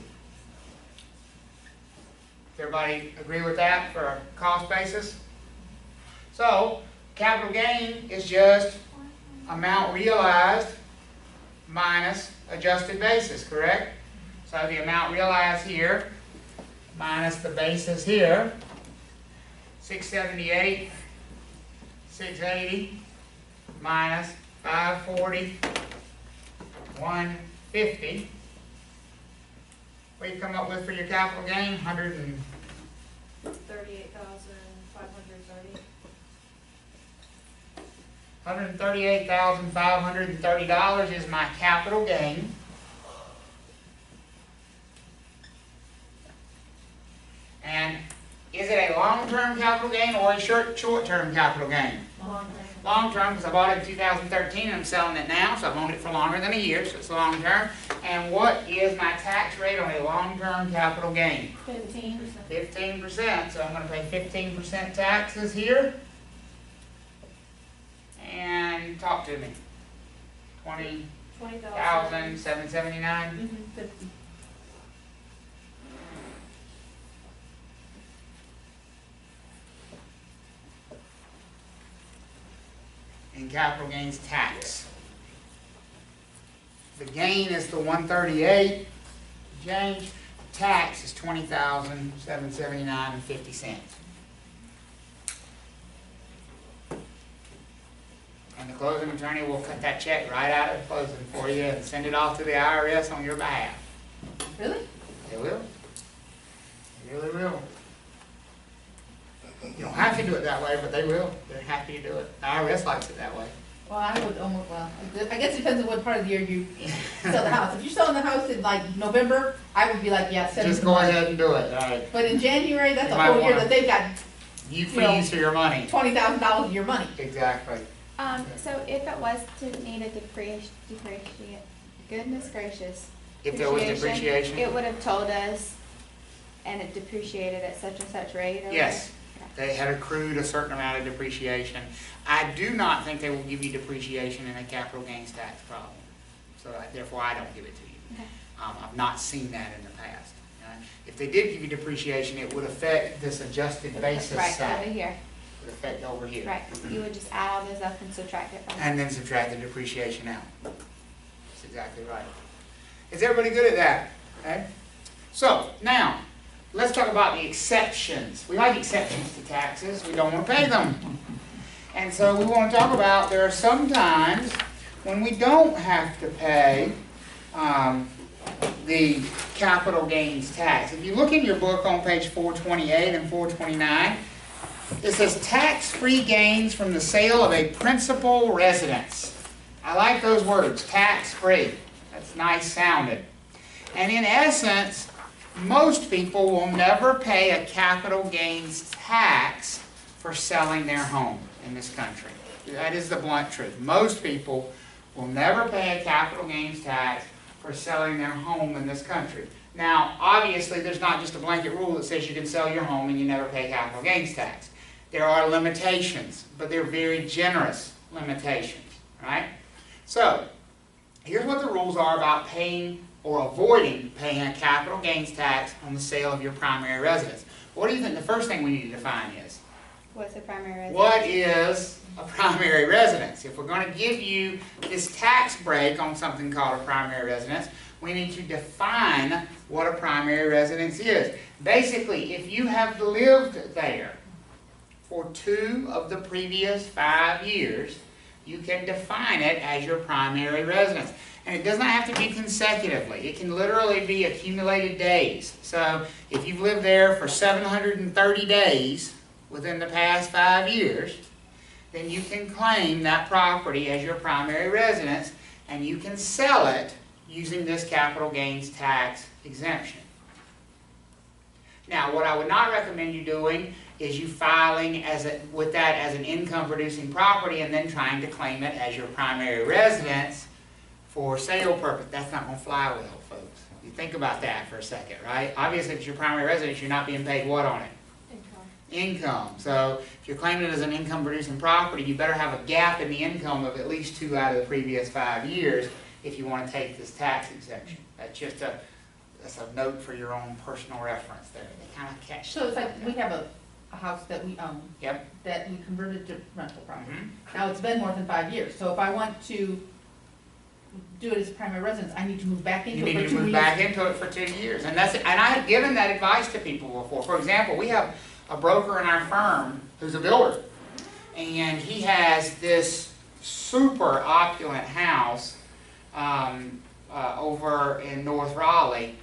everybody agree with that for a cost basis? So, capital gain is just amount realized minus adjusted basis, correct? So the amount realized here minus the basis here, 678, 680 minus 540, 150. What do you come up with for your capital gain? 38,530. $138,530 is my capital gain. And is it a long-term capital gain or a short-term capital gain? Long-term, because I bought it in 2013 and I'm selling it now, so I've owned it for longer than a year, so it's long-term. And what is my tax rate on a long-term capital gain? 15%. 15%, so I'm going to pay 15% taxes here. And talk to me. 20,779. 50. In capital gains tax. The gain is the 138. Change. Tax is 20,779 and 50 cents. And the closing attorney will cut that check right out of the closing for you and send it off to the IRS on your behalf. Really? They will. They really will. You don't have to do it that way, but they will. They're happy to do it. The IRS likes it that way. Well, I would almost, well, I guess it depends on what part of the year you sell the house. If you're selling the house in like November, I would be like, yeah, send it Just to go me. ahead and do it. All right. But in January, that's You a might whole year wanna- that they've got You You know, freeze for your money. $20,000 of your money. Exactly. So if it was to need a goodness gracious. If there was depreciation. It would have told us, and it depreciated at such and such rate or Yes. whatever? They had accrued a certain amount of depreciation. I do not think they will give you depreciation in a capital gains tax problem. So therefore, I don't give it to you. Okay. I've not seen that in the past. If they did give you depreciation, it would affect this adjusted basis Right, side. over here, It would affect over here. right. You would just add all those up and subtract it from. And then subtract the depreciation out. That's exactly right. Is everybody good at that? Okay. So now, let's talk about the exceptions. We like exceptions to taxes. We don't want to pay them. And so we want to talk about there are some times when we don't have to pay the capital gains tax. If you look in your book on page 428 and 429, it says tax-free gains from the sale of a principal residence. I like those words, tax-free. That's nice sounding. And in essence, most people will never pay a capital gains tax for selling their home in this country. That is the blunt truth. Most people will never pay a capital gains tax for selling their home in this country. Now, obviously, there's not just a blanket rule that says you can sell your home and you never pay capital gains tax. There are limitations, but they're very generous limitations, right? So, here's what the rules are about paying or avoiding paying a capital gains tax on the sale of your primary residence. What do you think the first thing we need to define is? What's a primary residence? What is a primary residence? If we're going to give you this tax break on something called a primary residence, we need to define what a primary residence is. Basically, if you have lived there for 2 of the previous 5 years, you can define it as your primary residence. And it does not have to be consecutively. It can literally be accumulated days. So if you've lived there for 730 days within the past 5 years, then you can claim that property as your primary residence, and you can sell it using this capital gains tax exemption. Now, what I would not recommend you doing is you filing with that as an income producing property and then trying to claim it as your primary residence for sale purpose. That's not gonna fly well, folks. You think about that for a second, right? Obviously, if it's your primary residence, you're not being paid what on it? Income. So if you're claiming it as an income producing property, you better have a gap in the income of at least 2 out of the previous 5 years if you want to take this tax exemption. That's just that's a note for your own personal reference there. They kind of catch. So it's like, we have a house that we own. Yep. That we converted to rental property. Mhm. Now, it's been more than 5 years, so if I want to do it as a primary residence, I need to move back into You it need for to 2 move years. back into it for 2 years. And I have given that advice to people before. For example, we have a broker in our firm who's a builder. And he has this super opulent house over in North Raleigh.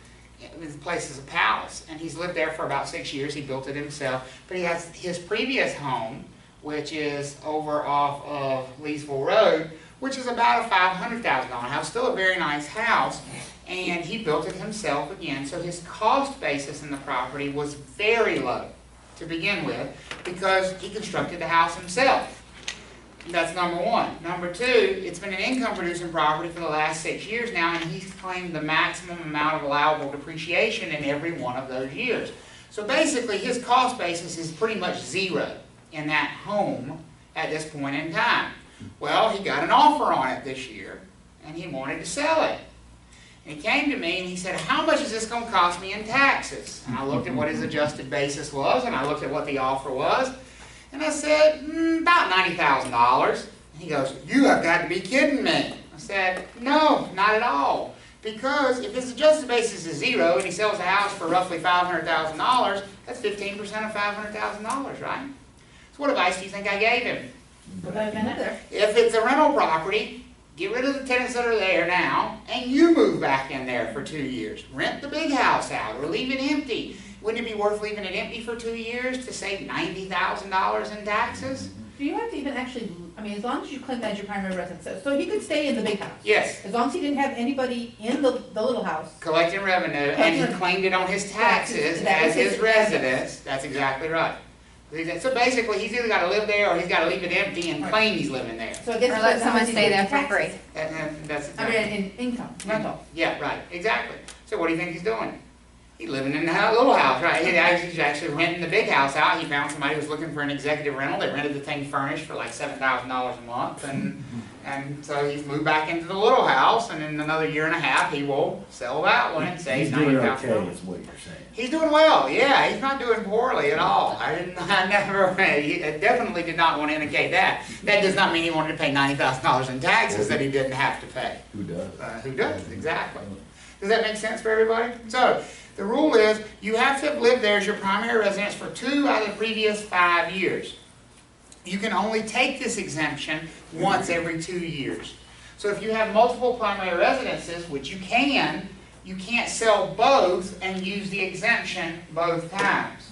The place is a palace. And he's lived there for about 6 years. He built it himself. But he has his previous home, which is over off of Leesville Road, which is about a $500,000 house. Still a very nice house. And he built it himself again. So his cost basis in the property was very low to begin with, because he constructed the house himself. That's number one. Number two, it's been an income producing property for the last 6 years now, and he's claimed the maximum amount of allowable depreciation in every one of those years. So basically, his cost basis is pretty much zero in that home at this point in time. Well, he got an offer on it this year, and he wanted to sell it. And he came to me and he said, how much is this going to cost me in taxes? And I looked at what his adjusted basis was, and I looked at what the offer was, and I said, about $90,000. And he goes, you have got to be kidding me. I said, no, not at all. Because if his adjusted basis is zero and he sells the house for roughly $500,000, that's 15% of $500,000, right? So what advice do you think I gave him? Put that in there. If it's a rental property, get rid of the tenants that are there now, and you move back in there for 2 years. Rent the big house out, or leave it empty. Wouldn't it be worth leaving it empty for 2 years to save $90,000 in taxes? Do you have to even actually, I mean, as long as you claim that as your primary residence, so he could stay in the big house? Yes. As long as he didn't have anybody in the little house? Collecting revenue, and he claimed it on his taxes as his residence. That's exactly right. So basically, he's either got to live there or he's got to leave it empty and claim he's living there. So I guess Or it let depends on how someone much stay he's there paying for free. taxes. That's I mean, in income, rental. Yeah, right, exactly. So what do you think he's doing? He's living in the little house, right? He's actually renting the big house out. He found somebody who was looking for an executive rental. They rented the thing furnished for like $7,000 a month, and so he's moved back into the little house. And in another year and a half, he will sell that one and save He's doing $90,000. okay, is what you're saying. He's doing well, yeah. He's not doing poorly at all. I definitely did not want to indicate that. That does not mean he wanted to pay $90,000 in taxes that he didn't have to pay. Who does? Who does, exactly. Does that make sense for everybody? So, the rule is, you have to have lived there as your primary residence for 2 out of the previous 5 years. You can only take this exemption once every 2 years. So if you have multiple primary residences, which you can't sell both and use the exemption both times.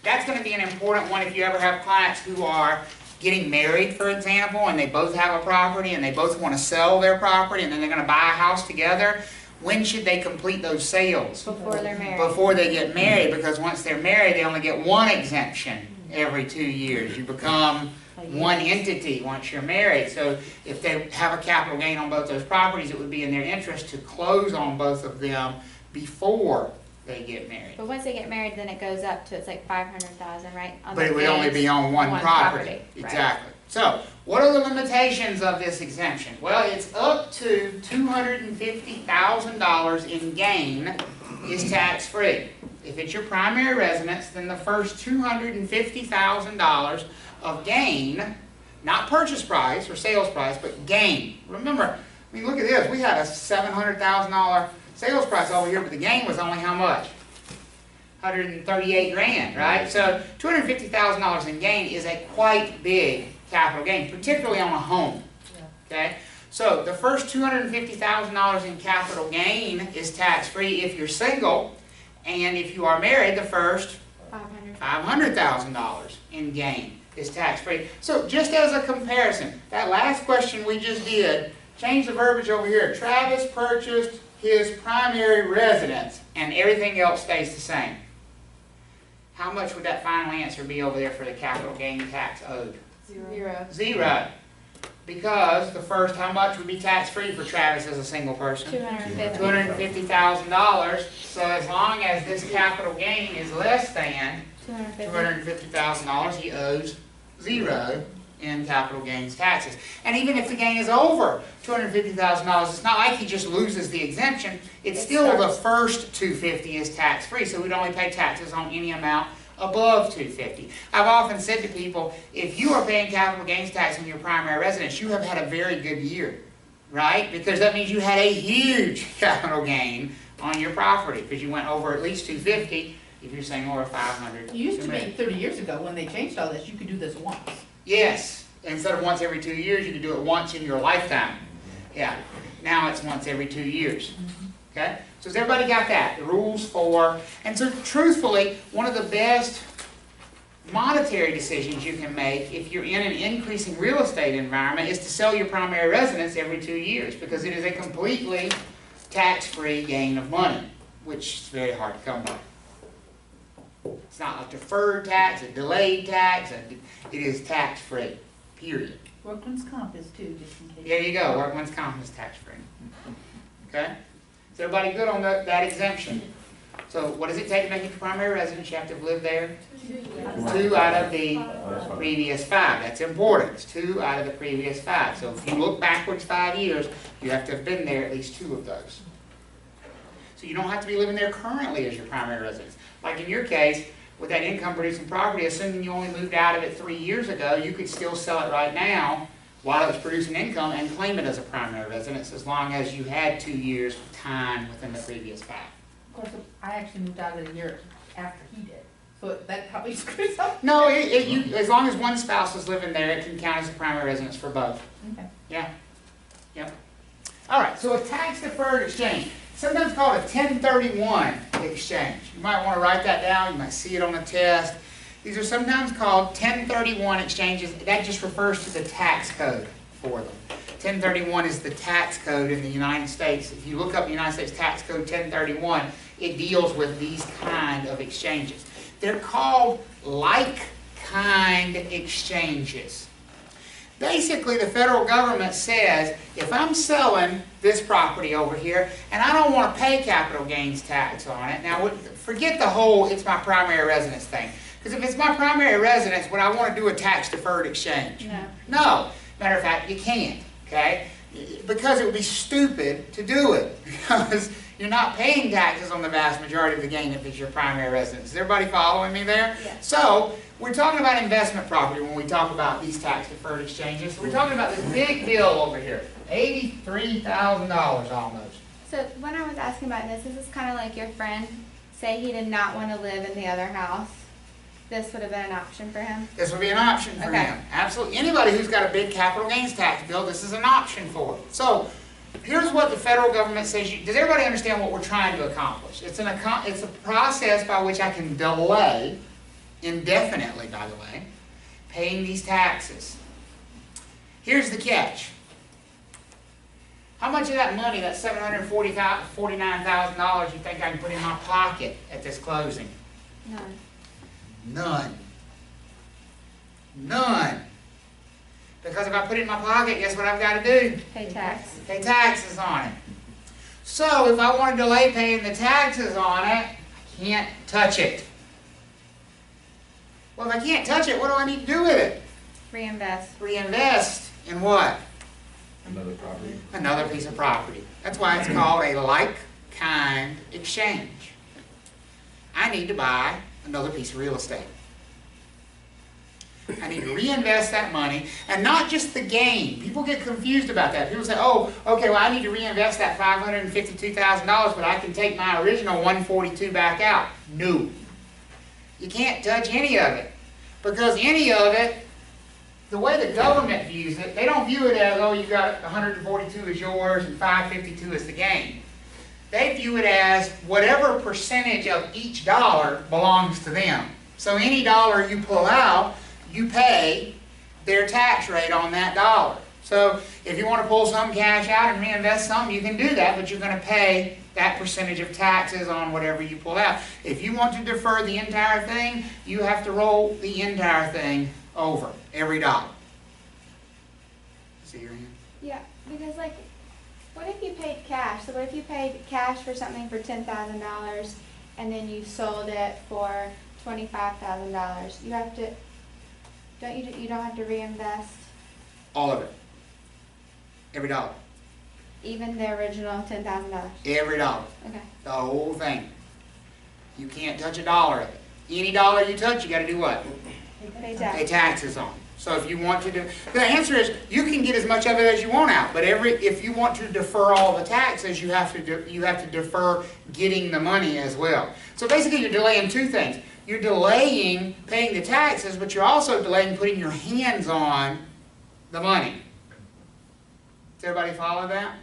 That's going to be an important one if you ever have clients who are getting married, for example, and they both have a property and they both want to sell their property and then they're going to buy a house together. When should they complete those sales? Before they're married. Before they get married, because once they're married, they only get one exemption every 2 years. You become one entity once you're married. So if they have a capital gain on both those properties, it would be in their interest to close on both of them before they get married. But once they get married, then it goes up to, it's like 500,000, right? But it would only be on one property. Right. Exactly. So, what are the limitations of this exemption? Well, it's up to $250,000 in gain is tax-free. If it's your primary residence, then the first $250,000 of gain, not purchase price or sales price, but gain. Remember, I mean, look at this. We had a $700,000 sales price over here, but the gain was only how much? 138 grand, right? So $250,000 in gain is a quite big capital gain, particularly on a home. Okay? So the first $250,000 in capital gain is tax-free if you're single, and if you are married, the first $500,000 in gain is tax-free. So just as a comparison, that last question we just did, change the verbiage over here. Travis purchased his primary residence, and everything else stays the same. how much would that final answer be over there for the capital gain tax owed? Zero. Zero. Because the first, how much would be tax-free for Travis as a single person? $250. $250,000. So as long as this capital gain is less than $250,000, he owes zero in capital gains taxes. And even if the gain is over $250,000, it's not like he just loses the exemption. It's still the first $250 is tax-free, so we'd only pay taxes on any amount above $250. I've often said to people, if you are paying capital gains tax on your primary residence, you have had a very good year, right? Because that means you had a huge capital gain on your property, because you went over at least $250. If you're saying over $500. It used to be 30 years ago, when they changed all this, you could do this once. Yes, instead of once every 2 years, you could do it once in your lifetime. Yeah, now it's once every 2 years. Okay, so has everybody got that? The rules for, and so truthfully, one of the best monetary decisions you can make if you're in an increasing real estate environment is to sell your primary residence every 2 years, because it is a completely tax-free gain of money, which is very hard to come by. It's not a deferred tax, a delayed tax, it is tax-free, period. Workman's comp is too, just in case. There you go, workman's comp is tax-free. Okay? Is everybody good on that exemption? So what does it take to make it your primary residence? You have to have lived there 2 out of the previous 5. That's important. It's 2 out of the previous 5. So if you look backwards 5 years, you have to have been there at least 2 of those. So you don't have to be living there currently as your primary residence. Like in your case, with that income producing property, assuming you only moved out of it 3 years ago, you could still sell it right now while it was producing income and claim it as a primary residence, as long as you had 2 years of time within the previous 5. Of course, I actually moved out of a year after he did, so that probably screws up. No, as long as one spouse is living there, it can count as a primary residence for both. Okay. Yeah. Yep. All right, so a tax-deferred exchange, sometimes called a 1031 exchange. You might want to write that down. You might see it on a test. These are sometimes called 1031 exchanges. That just refers to the tax code for them. 1031 is the tax code in the United States. If you look up the United States Tax Code 1031, it deals with these kind of exchanges. They're called like-kind exchanges. Basically, the federal government says, if I'm selling this property over here, and I don't want to pay capital gains tax on it, now forget the whole it's my primary residence thing. Because if it's my primary residence, would I want to do a tax-deferred exchange? No. No. Matter of fact, you can't, okay? Because it would be stupid to do it. Because you're not paying taxes on the vast majority of the gain if it's your primary residence. Is everybody following me there? Yes. So, we're talking about investment property when we talk about these tax-deferred exchanges. We're talking about this big bill over here, $83,000 almost. So when I was asking about this is kind of like your friend, say he did not want to live in the other house. This would have been an option for him? This would be an option for Okay. him. Absolutely. Anybody who's got a big capital gains tax bill, this is an option for. So, here's what the federal government says. Does everybody understand what we're trying to accomplish? It's a process by which I can delay, indefinitely by the way, paying these taxes. Here's the catch. How much of that money, that $749,000, you think I can put in my pocket at this closing? None. None. None. Because if I put it in my pocket, guess what I've got to do? Pay tax. Pay taxes on it. So if I want to delay paying the taxes on it, I can't touch it. Well, if I can't touch it, what do I need to do with it? Reinvest. Reinvest in what? Another property. Another piece of property. That's why it's called a like-kind exchange. I need to buy another piece of real estate. I need to reinvest that money, and not just the gain. People get confused about that. People say, oh, okay, well, I need to reinvest that $552,000, but I can take my original $142,000 back out. No. You can't touch any of it, because any of it, the way the government views it, they don't view it as, oh, you got 142 is yours and 552 is the gain. They view it as whatever percentage of each dollar belongs to them. So any dollar you pull out, you pay their tax rate on that dollar. So if you want to pull some cash out and reinvest some, you can do that, but you're going to pay that percentage of taxes on whatever you pull out. If you want to defer the entire thing, you have to roll the entire thing over, every dollar. See your hand? Yeah, because like, what if you paid cash? So what if you paid cash for something for $10,000 and then you sold it for $25,000? You have to, you don't have to reinvest All of it. Every dollar. even the original $10,000? Every dollar. Okay. The whole thing. You can't touch a dollar of it. Any dollar you touch, you got to do what? Pay Pay tax. taxes on. So if you want to do, the answer is you can get as much of it as you want out, but if you want to defer all the taxes, you have to defer getting the money as well. So basically, you're delaying two things. You're delaying paying the taxes, but you're also delaying putting your hands on the money. Does everybody follow that?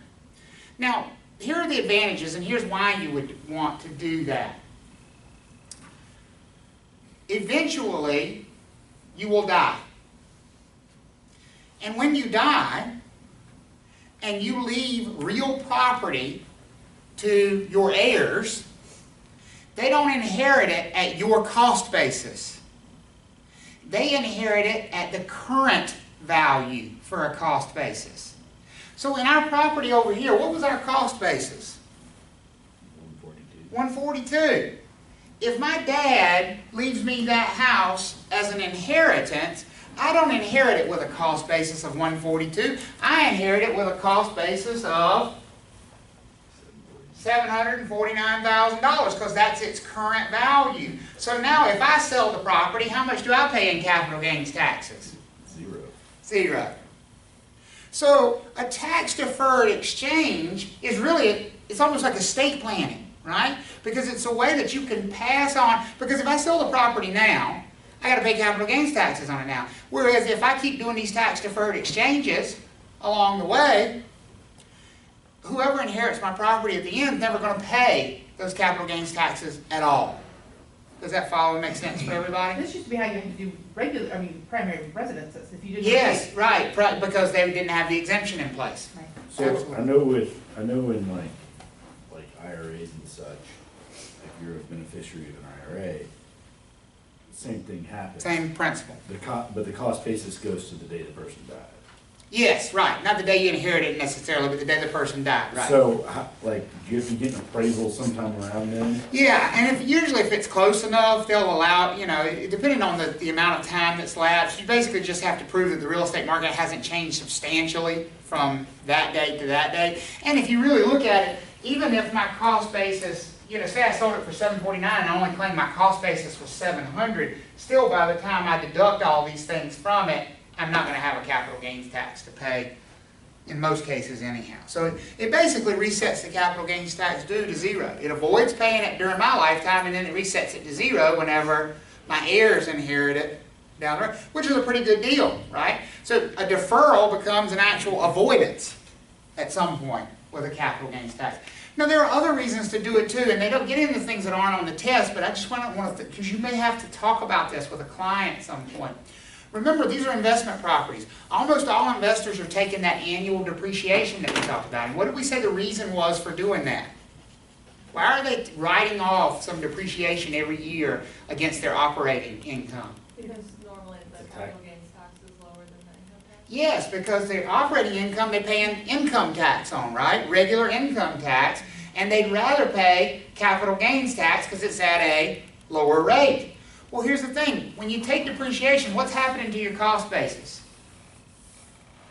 Now, here are the advantages, and here's why you would want to do that. Eventually, you will die. And when you die, and you leave real property to your heirs, they don't inherit it at your cost basis. They inherit it at the current value for a cost basis. So in our property over here, what was our cost basis? 142. If my dad leaves me that house as an inheritance, I don't inherit it with a cost basis of 142. I inherit it with a cost basis of $749,000 because that's its current value. So now if I sell the property, how much do I pay in capital gains taxes? Zero. Zero. So a tax-deferred exchange is really, it's almost like estate planning, right? Because it's a way that you can pass on, because if I sell the property now, I got to pay capital gains taxes on it now. Whereas if I keep doing these tax-deferred exchanges along the way, whoever inherits my property at the end is never going to pay those capital gains taxes at all. Does that follow and make sense for everybody? This used to be how you had to do primary residences, if you didn't. Yes, right, because they didn't have the exemption in place. Right. So I know in like IRAs and such, if you're a beneficiary of an IRA, same thing happens. Same principle. But the cost basis goes to the day the person died. Yes, right. Not the day you inherit it necessarily, but the day the person died, right? So, like, do you have to get an appraisal sometime around then? Yeah, and usually if it's close enough, they'll allow, depending on the amount of time that's lapsed, you basically just have to prove that the real estate market hasn't changed substantially from that date to that date. And if you really look at it, even if my cost basis, say I sold it for $749 and I only claimed my cost basis was $700, still by the time I deduct all these things from it, I'm not going to have a capital gains tax to pay in most cases anyhow. So it basically resets the capital gains tax due to zero. It avoids paying it during my lifetime, and then it resets it to zero whenever my heirs inherit it down the road, which is a pretty good deal, right? So a deferral becomes an actual avoidance at some point with a capital gains tax. Now there are other reasons to do it too, and they don't get into things that aren't on the test, but I just want to, because you may have to talk about this with a client at some point. Remember, these are investment properties. Almost all investors are taking that annual depreciation that we talked about. And what did we say the reason was for doing that? Why are they writing off some depreciation every year against their operating income? Because normally the capital gains tax is lower than the income tax. Yes, because their operating income they pay an income tax on, right? Regular income tax. And they'd rather pay capital gains tax because it's at a lower rate. Well, here's the thing. When you take depreciation, what's happening to your cost basis?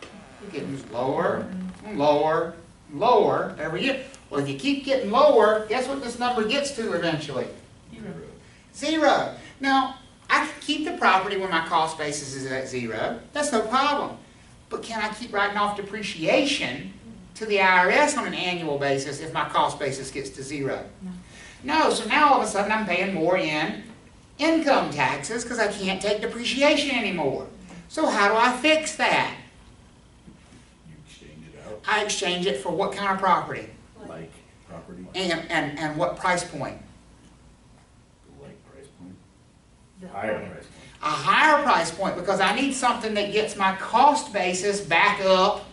It's getting lower, and lower, and lower every year. Well, if you keep getting lower, guess what this number gets to eventually? Zero. Now, I can keep the property when my cost basis is at zero. That's no problem. But can I keep writing off depreciation to the IRS on an annual basis if my cost basis gets to zero? No. So now all of a sudden I'm paying more in income taxes because I can't take depreciation anymore. So how do I fix that? You exchange it out. I exchange it for what kind of property? Like property. And what price point? Like price point. Higher price point. a higher price point because I need something that gets my cost basis back up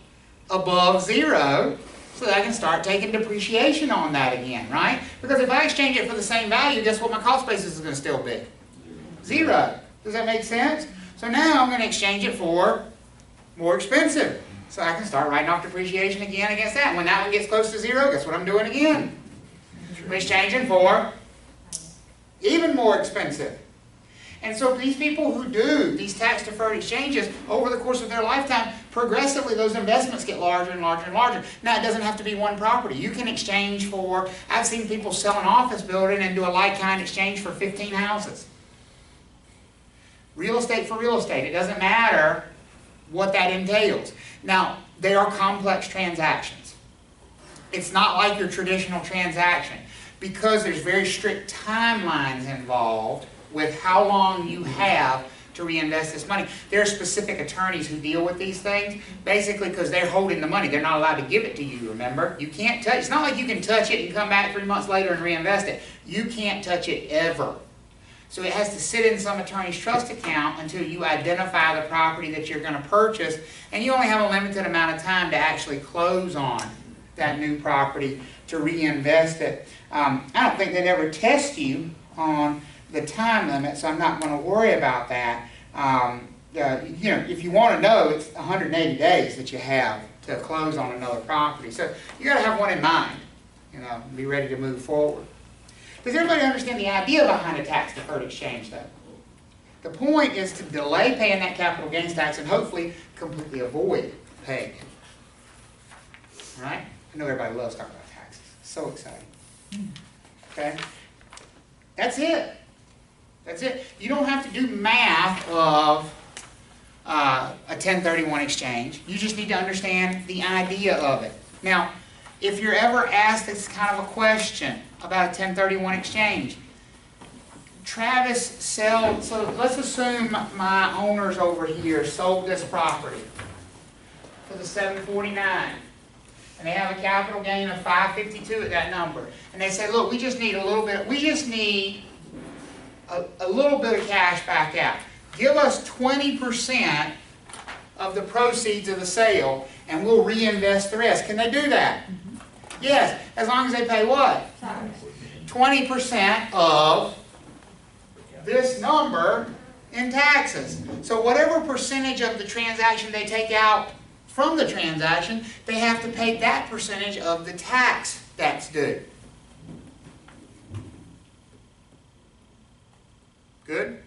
above zero so that I can start taking depreciation on that again, right? Because if I exchange it for the same value, guess what my cost basis is going to still be? Zero. Does that make sense? So now I'm going to exchange it for more expensive. So I can start writing off depreciation again against that. And when that one gets close to zero, guess what I'm doing again? I'm exchanging for even more expensive. And so these people who do these tax-deferred exchanges over the course of their lifetime, progressively those investments get larger and larger and larger. Now it doesn't have to be one property. You can exchange for, I've seen people sell an office building and do a like-kind exchange for 15 houses. Real estate for real estate. It doesn't matter what that entails. Now, they are complex transactions. It's not like your traditional transaction because there's very strict timelines involved with how long you have to reinvest this money. There are specific attorneys who deal with these things, basically because they're holding the money. They're not allowed to give it to you, remember? You can't touch it. It's not like you can touch it and come back 3 months later and reinvest it. You can't touch it ever. So it has to sit in some attorney's trust account until you identify the property that you're going to purchase, and you only have a limited amount of time to actually close on that new property to reinvest it. I don't think they'd ever test you on the time limit, so I'm not going to worry about that. You know, if you want to know, it's 180 days that you have to close on another property. So you got to have one in mind, you know, be ready to move forward. Does everybody understand the idea behind a tax-deferred exchange, though? The point is to delay paying that capital gains tax and hopefully completely avoid paying it. All right? I know everybody loves talking about taxes. So exciting. Okay? That's it. That's it. You don't have to do math of a 1031 exchange. You just need to understand the idea of it. Now, if you're ever asked this kind of a question about a 1031 exchange, Travis sells, so let's assume my owners over here sold this property for the $749, and they have a capital gain of $552 at that number, and they say, look, we just need a little bit, a little bit of cash back out. Give us 20% of the proceeds of the sale, and we'll reinvest the rest. Can they do that? Yes, as long as they pay what? 20% of this number in taxes. So whatever percentage of the transaction they take out from the transaction, they have to pay that percentage of the tax that's due. Good?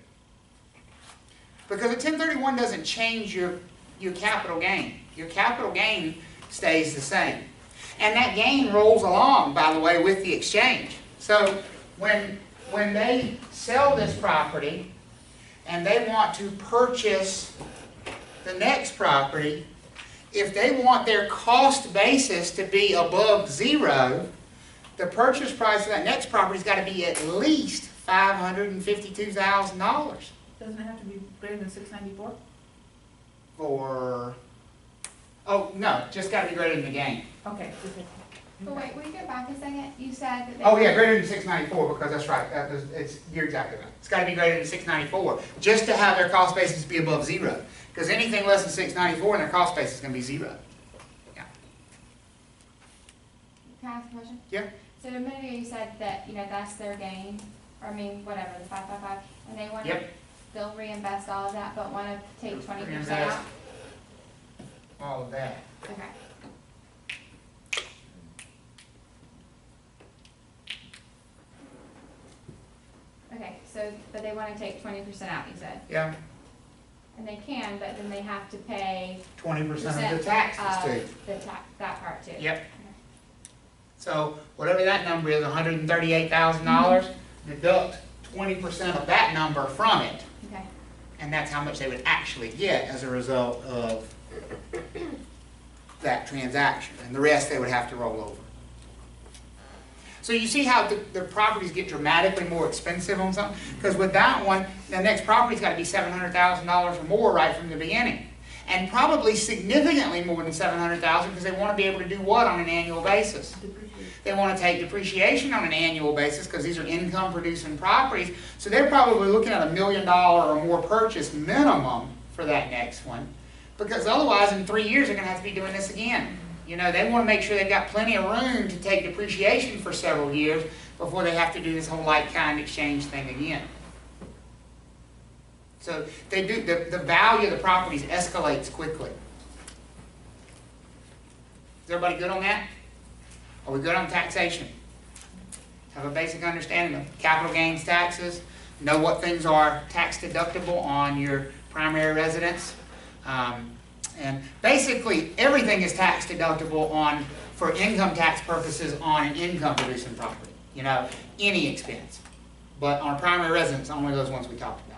Because a 1031 doesn't change your capital gain. Your capital gain stays the same. And that gain rolls along, by the way, with the exchange. So when they sell this property and they want to purchase the next property, if they want their cost basis to be above zero, the purchase price of that next property's got to be at least $552,000. Doesn't it have to be greater than 694? For, oh, no, just got to be greater than the gain. Okay. But wait, will you go back a second? You said that they... Oh yeah, greater than 694, because that's right. You're exactly right. It's got to be greater than 694, just to have their cost basis be above zero. Because anything less than 694, and their cost basis is going to be zero. Yeah. Can I ask a question? Yeah. So a minute ago you said that, you know, that's their gain, or I mean, whatever, the 555, and they want to, Yep. they'll reinvest all of that, but want to take 20% Reinvest. out? All of that. Okay. Okay, so, but they want to take 20% out, you said? Yeah. And they can, but then they have to pay 20% of the taxes too. that part too? Yep. So whatever that number is, $138,000, deduct 20% of that number from it. Okay. And that's how much they would actually get as a result of that transaction. And the rest they would have to roll over. So you see how the properties get dramatically more expensive on something? Because with that one, the next property's got to be $700,000 or more right from the beginning. and probably significantly more than $700,000 because they want to be able to do what on an annual basis? They want to take depreciation on an annual basis because these are income producing properties. So they're probably looking at $1 million or more purchase minimum for that next one, because otherwise in 3 years they're going to have to be doing this again. You know, they want to make sure they've got plenty of room to take depreciation for several years before they have to do this whole like-kind exchange thing again. So they do, the value of the properties escalates quickly. Is everybody good on that? Are we good on taxation? Have a basic understanding of capital gains taxes, know what things are tax deductible on your primary residence. And basically everything is tax deductible for income tax purposes on an income producing property. You know, any expense. But on a primary residence, only those ones we talked about.